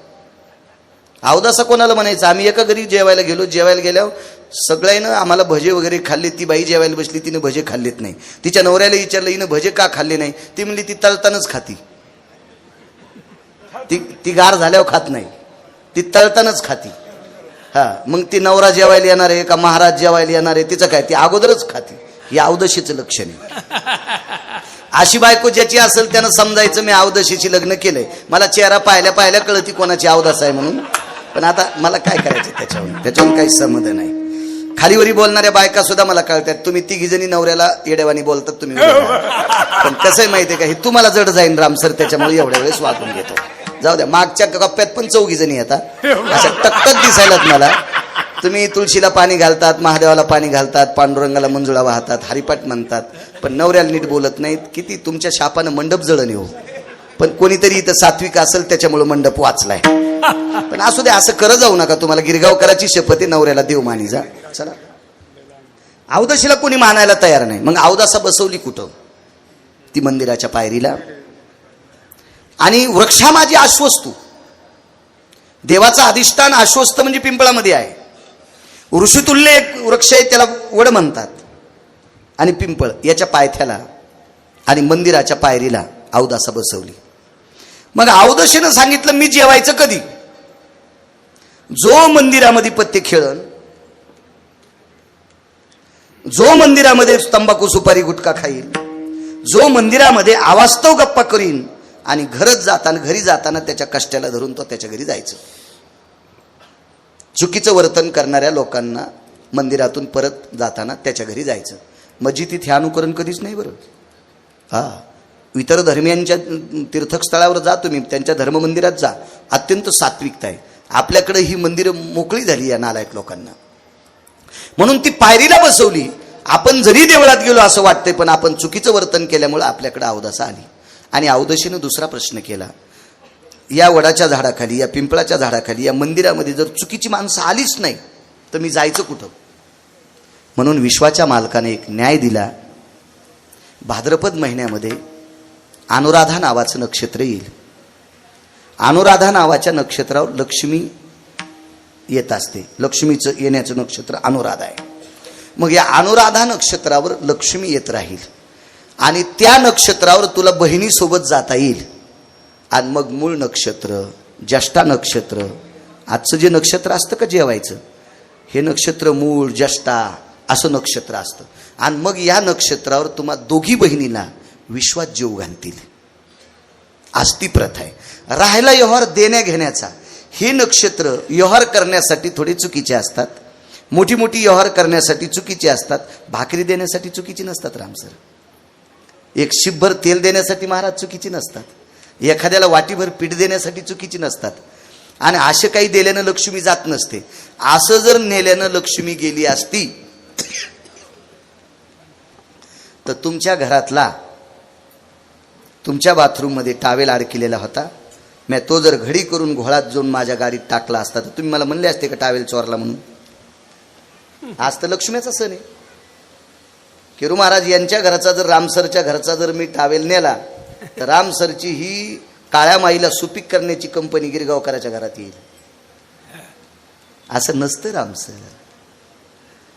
अवदसा कोणाला म्हणायचं? आम्ही एका घरी जेवायला गेलो, जेवायला गेल्यावर सगळ्यांना आम्हाला भजे वगैरे खाल्ले. ती बाई जेवायला बसली, तिने भजे खाल्लेत नाही. तिच्या नवऱ्याला विचारलं, हिनं भजे का खाल्ले नाही? ती म्हणली, ती तळतानच खाती. ती गार झाल्यावर खात नाही, ती तळतानच खाती. हा, मग ती नवरा जेवायला येणार आहे का महाराज जेवायला येणार आहे, तिचं काय, ती अगोदरच खाती. ही अवदशीचं लक्षण आहे. अशी बायको ज्याची असेल त्यानं समजायचं मी अवदशीची लग्न केलंय. मला चेहरा पाहिल्या पाहिल्या कळती कोणाची अवदसा आहे म्हणून. पण आता मला काय करायचं त्याच्यावर काही संबंध नाही. खालीवरी बोलणाऱ्या बायका सुद्धा मला कळतात. तुम्ही तिघी जणी नवऱ्याला येडेवानी बोलतात तुम्ही. पण कसं आहे माहितीये का, हे तुम्हाला जड जाईन रामसर, त्याच्यामुळे एवढ्या वेळेस वागून घेतो. जाऊ द्या, मागच्या कप्प्यात पण 4 जणी येतात, अशा टक्कत दिसायलात मला. तुम्ही तुळशीला पाणी घालतात, महादेवाला पाणी घालतात, पांडुरंगाला मंजुळा वाहतात, हरिपाठ म्हणतात, पण नवऱ्याला नीट बोलत नाहीत. किती तुमच्या शापानं मंडप जळण येऊ. पण कोणीतरी इथं सात्विक असेल त्याच्यामुळे मंडप वाचलाय. पण असू दे, असं करत जाऊ नका. तुम्हाला गिरगावकराची शपथ आहे, नवऱ्याला देव मानी जा. चला, अवदशीला कोणी मानायला तयार नाही. मग अवदसा बसवली कुठं? ती मंदिराच्या पायरीला. आणि वृक्षामाजी आश्वस्तू, देवाचं अधिष्ठान आश्वस्त म्हणजे पिंपळामध्ये आहे. ऋषितुल्य एक वृक्ष आहे, त्याला वड म्हणतात. आणि पिंपळ याच्या पायथ्याला आणि मंदिराच्या पायरीला अवदसा बसवली. मग अवदशीनं सांगितलं, मी जेवायचं कधी? जो मंदिरामध्ये पत्ते खेळन, जो मंदिरामध्ये तंबाखू सुपारी गुटखा खाईल, जो मंदिरामध्ये अवास्तव गप्पा करीन, आणि घरी जाताना त्याच्या कष्टाला धरून तो त्याच्या घरी जायचं. चुकीचं वर्तन करणाऱ्या लोकांना मंदिरातून परत जाताना त्याच्या घरी जायचं. मस्जिदीत हे अनुकरण कधीच नाही बरं. हा, इतर धर्मियांच्या तीर्थस्थळावर जा तुम्ही, त्यांच्या धर्ममंदिरात जा, अत्यंत सात्विकता आहे. आपल्याकडे ही मंदिरं मोकळी झाली या नालायक लोकांना. म्हणून ती पायरीला बसवली. आपण जरी देवळात गेलो असं वाटतंय, पण आपण चुकीचं वर्तन केल्यामुळे आपल्याकडे अवदसा आली. आणि अवदशीनं दुसरा प्रश्न केला, या वडाच्या झाडाखाली, या पिंपळाच्या झाडाखाली, या मंदिरामध्ये जर चुकीची माणसं आलीच नाही तर मी जायचं कुठं? म्हणून विश्वाच्या मालकाने एक न्याय दिला. भाद्रपद महिन्यामध्ये अनुराधा नावाचं नक्षत्र येईल. अनुराधा नावाच्या नक्षत्रावर लक्ष्मी येत असते. लक्ष्मीचं येण्याचं नक्षत्र अनुराधा आहे. मग या अनुराधा नक्षत्रावर लक्ष्मी येत राहील आणि त्या नक्षत्रावर तुला बहिणीसोबत जाता येईल. आणि मग मूळ नक्षत्र, ज्येष्ठा नक्षत्र, आजचं जे नक्षत्र असतं का जेवायचं, हे नक्षत्र मूळ, ज्येष्ठा असं नक्षत्र असतं. आणि मग या नक्षत्रावर तुम्हा दोघी बहिणीला विश्वात जेव घालतील. आज ती प्रथा आहे. राहायला व्यवहार देण्या घेण्याचा, हे नक्षत्र व्यवहार करण्यासाठी थोडे चुकीचे असतात, मोठी मोठी व्यवहार करण्यासाठी चुकीचे असतात. भाकरी देण्यासाठी चुकीची नसतात रामसर. एक शिपभर तेल देण्यासाठी महाराज चुकीची नसतात. एखाद्याला वाटीभर पीठ देण्यासाठी चुकीची नसतात. आणि असे काही दिल्यानं लक्ष्मी जात नसते. असं जर नेल्यानं लक्ष्मी गेली असती तर तुमच्या घरातला, तुमच्या बाथरूम मध्ये टावेल अडकलेला होता, मी तो जर घडी करून घोळात जाऊन माझ्या गाडीत टाकला असता तर तुम्ही मला म्हणले असते का टावेल चोरला म्हणून? आज तर लक्ष्मीचा सण आहे. केरू महाराज यांच्या घराचा जर रामसरच्या घरचा जर मी टावेल नेला तर रामसरची ही काळ्या माईला सुपीक करण्याची कंपनी गिरगावकराच्या घरात येईल. असं नसतं रामसर.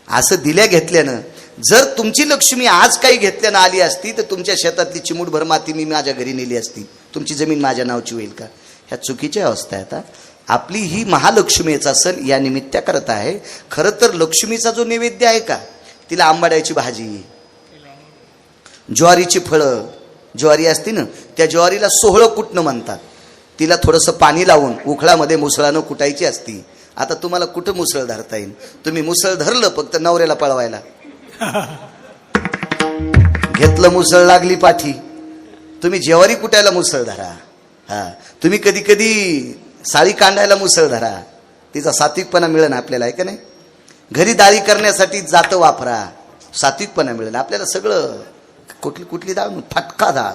असं दिल्या घेतल्यानं जर तुमची लक्ष्मी आज काही घेतल्यानं आली असती तर तुमच्या शेतातली चिमूटभर माती मी माझ्या घरी नेली असती. तुमची जमीन माझ्या नावची होईल का? ह्या चुकीची अवस्था आहे. आता आपली ही महालक्ष्मीचा सण या निमित्त करत आहे. खरं तर लक्ष्मीचा जो नैवेद्य आहे का, तिला आंबाड्याची भाजी, ज्वारीची फळं, ज्वारी असते ना त्या ज्वारीला सोहळं कुटणं म्हणतात. तिला थोडंसं पाणी लावून उखळामध्ये मुसळानं कुटायची असती. आता तुम्हाला कुठं मुसळ धरता येईल? तुम्ही मुसळ धरलं फक्त नवऱ्याला पळवायला. घेतलं मुसळ लागली पाठी. तुम्ही ज्वारी कुटायला मुसळ धरा. हा, तुम्ही कधी कधी साळी कांडायला मुसळ धरा. तिचा सात्विकपणा मिळेल आपल्याला, आहे का नाही? घरी डाळी करण्यासाठी जातं वापरा, सात्विकपणा मिळेल आपल्याला. सगळं कुठली डाळ? फटका डाळ.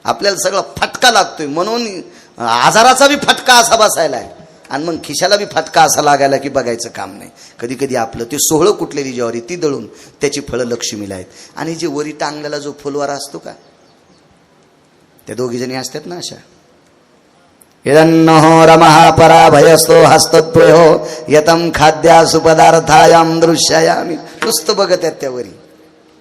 आपल्याला सगळं फटका लागतोय म्हणून आजाराचा बी फटका असा बसायला आहे आणि मग खिशाला बी फटका असा लागायला की बघायचं काम नाही. कधी कधी आपलं ते सोहळं कुटलेली ज्वारी ती दळून त्याची फळं लक्ष्मीला आहेत. आणि जे वरी टांगलेला जो फुलवारा असतो का, त्या दोघी जणी असतात ना अशा. यदन्नो रमः पराभयस्तो हस्तद्वयो यतम खाद्या सुपदार्थायाम दृश्यायामी. नुसतं बघत आहेत त्या वरी.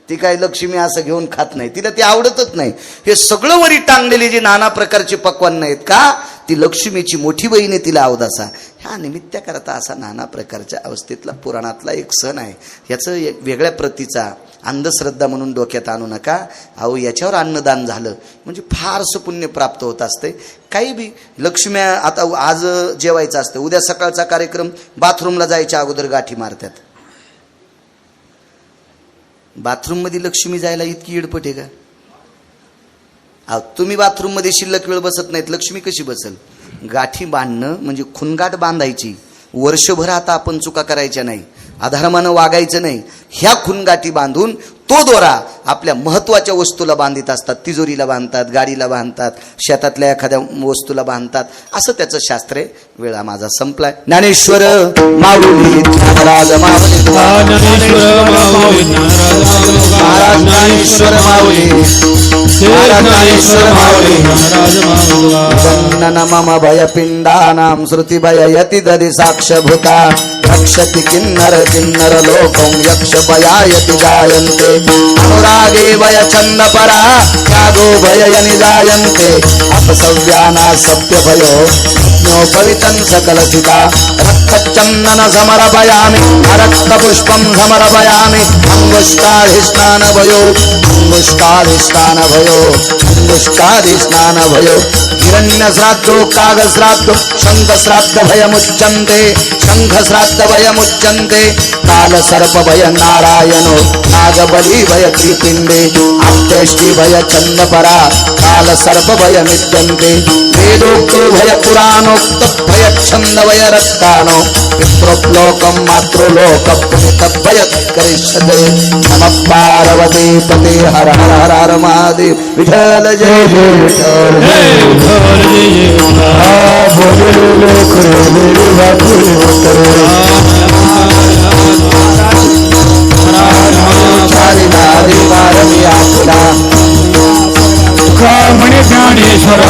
ती काय लक्ष्मी असं घेऊन खात नाही, तिला ते आवडतच नाही. हे सगळं वरी टांगलेली जी नाना प्रकारची पक्वान्न आहेत का, ती लक्ष्मीची मोठी बहीण आहे, तिला अवदासा. ह्या निमित्त करता असा नाना प्रकारच्या अवस्थेतला पुराणातला एक सण आहे. याचं एक वेगळ्या प्रतीचा अंधश्रद्धा म्हणून डोक्यात आणू नका. अहो, याच्यावर अन्नदान झालं म्हणजे फारसं पुण्य प्राप्त होत असते. काही बी लक्ष्म्या आता आज जेवायचं असतं, उद्या सकाळचा कार्यक्रम, बाथरूमला जायच्या अगोदर गाठी मारतात. बाथरूममध्ये लक्ष्मी जायला इतकी येडपट आहे का? अहो, तुम्ही बाथरूममध्ये शिल्लक वेळ बसत नाहीत, लक्ष्मी कशी बसल? गाठी बांधणं म्हणजे खुनगाठ बांधायची. वर्षभर आता आपण चुका करायच्या नाही, अधर्मानं वागायचं नाही. ह्या खुनगाठी बांधून तो दोरा आपल्या महत्वाच्या वस्तूला बांधित असतात. तिजोरीला बांधतात, गाडीला बांधतात, शेतातल्या एखाद्या वस्तूला बांधतात. असं त्याचं शास्त्र आहे. वेळा माझा संपलाय. ज्ञानेश्वर माऊली महाराज माऊली महाराज ज्ञानेश्वर माऊली महाराज ज्ञानेश्वर माऊली मम भय पिंडानां श्रुती भय यति दधि साक्षभूता रक्षति किन्नर किन्नर लोकं यक्ष भयायति जायन्ते अनुरागे वय चंद परा त्यागो भय निजायन्ते अपसव्याना सत्य भयो नो पवितं सकल चिता रक्तचंदन समर्पयामि रक्त पुष्पं समर्पयामि अंगुष्ठाधिष्ठान भयो अंगुष्ठाधिष्ठान भयो अंगुष्ठाधिष्ठान भयो हिरण्य श्राद्धो काग श्राद्धो शंख श्राद्ध भय मुच्यन्ते शंख श्राद्ध भय मुच्यन्ते काल सर्प भय नारायणो नागबली भय त्रिपिंडे आप्तेष्टि भय चंदपरा काल सर्प भय मित्यन्ते वेदोक्तो भय पुराणोक्त भय छंद भय रक्तानो पितृलोकं मातृलोकं पुनित भय करिष्यते नमः पार्वती पते हर हर हर हर महादेव. विठ्ठल जय जय विठ्ठल म्हणे ज्ञानेश्वरा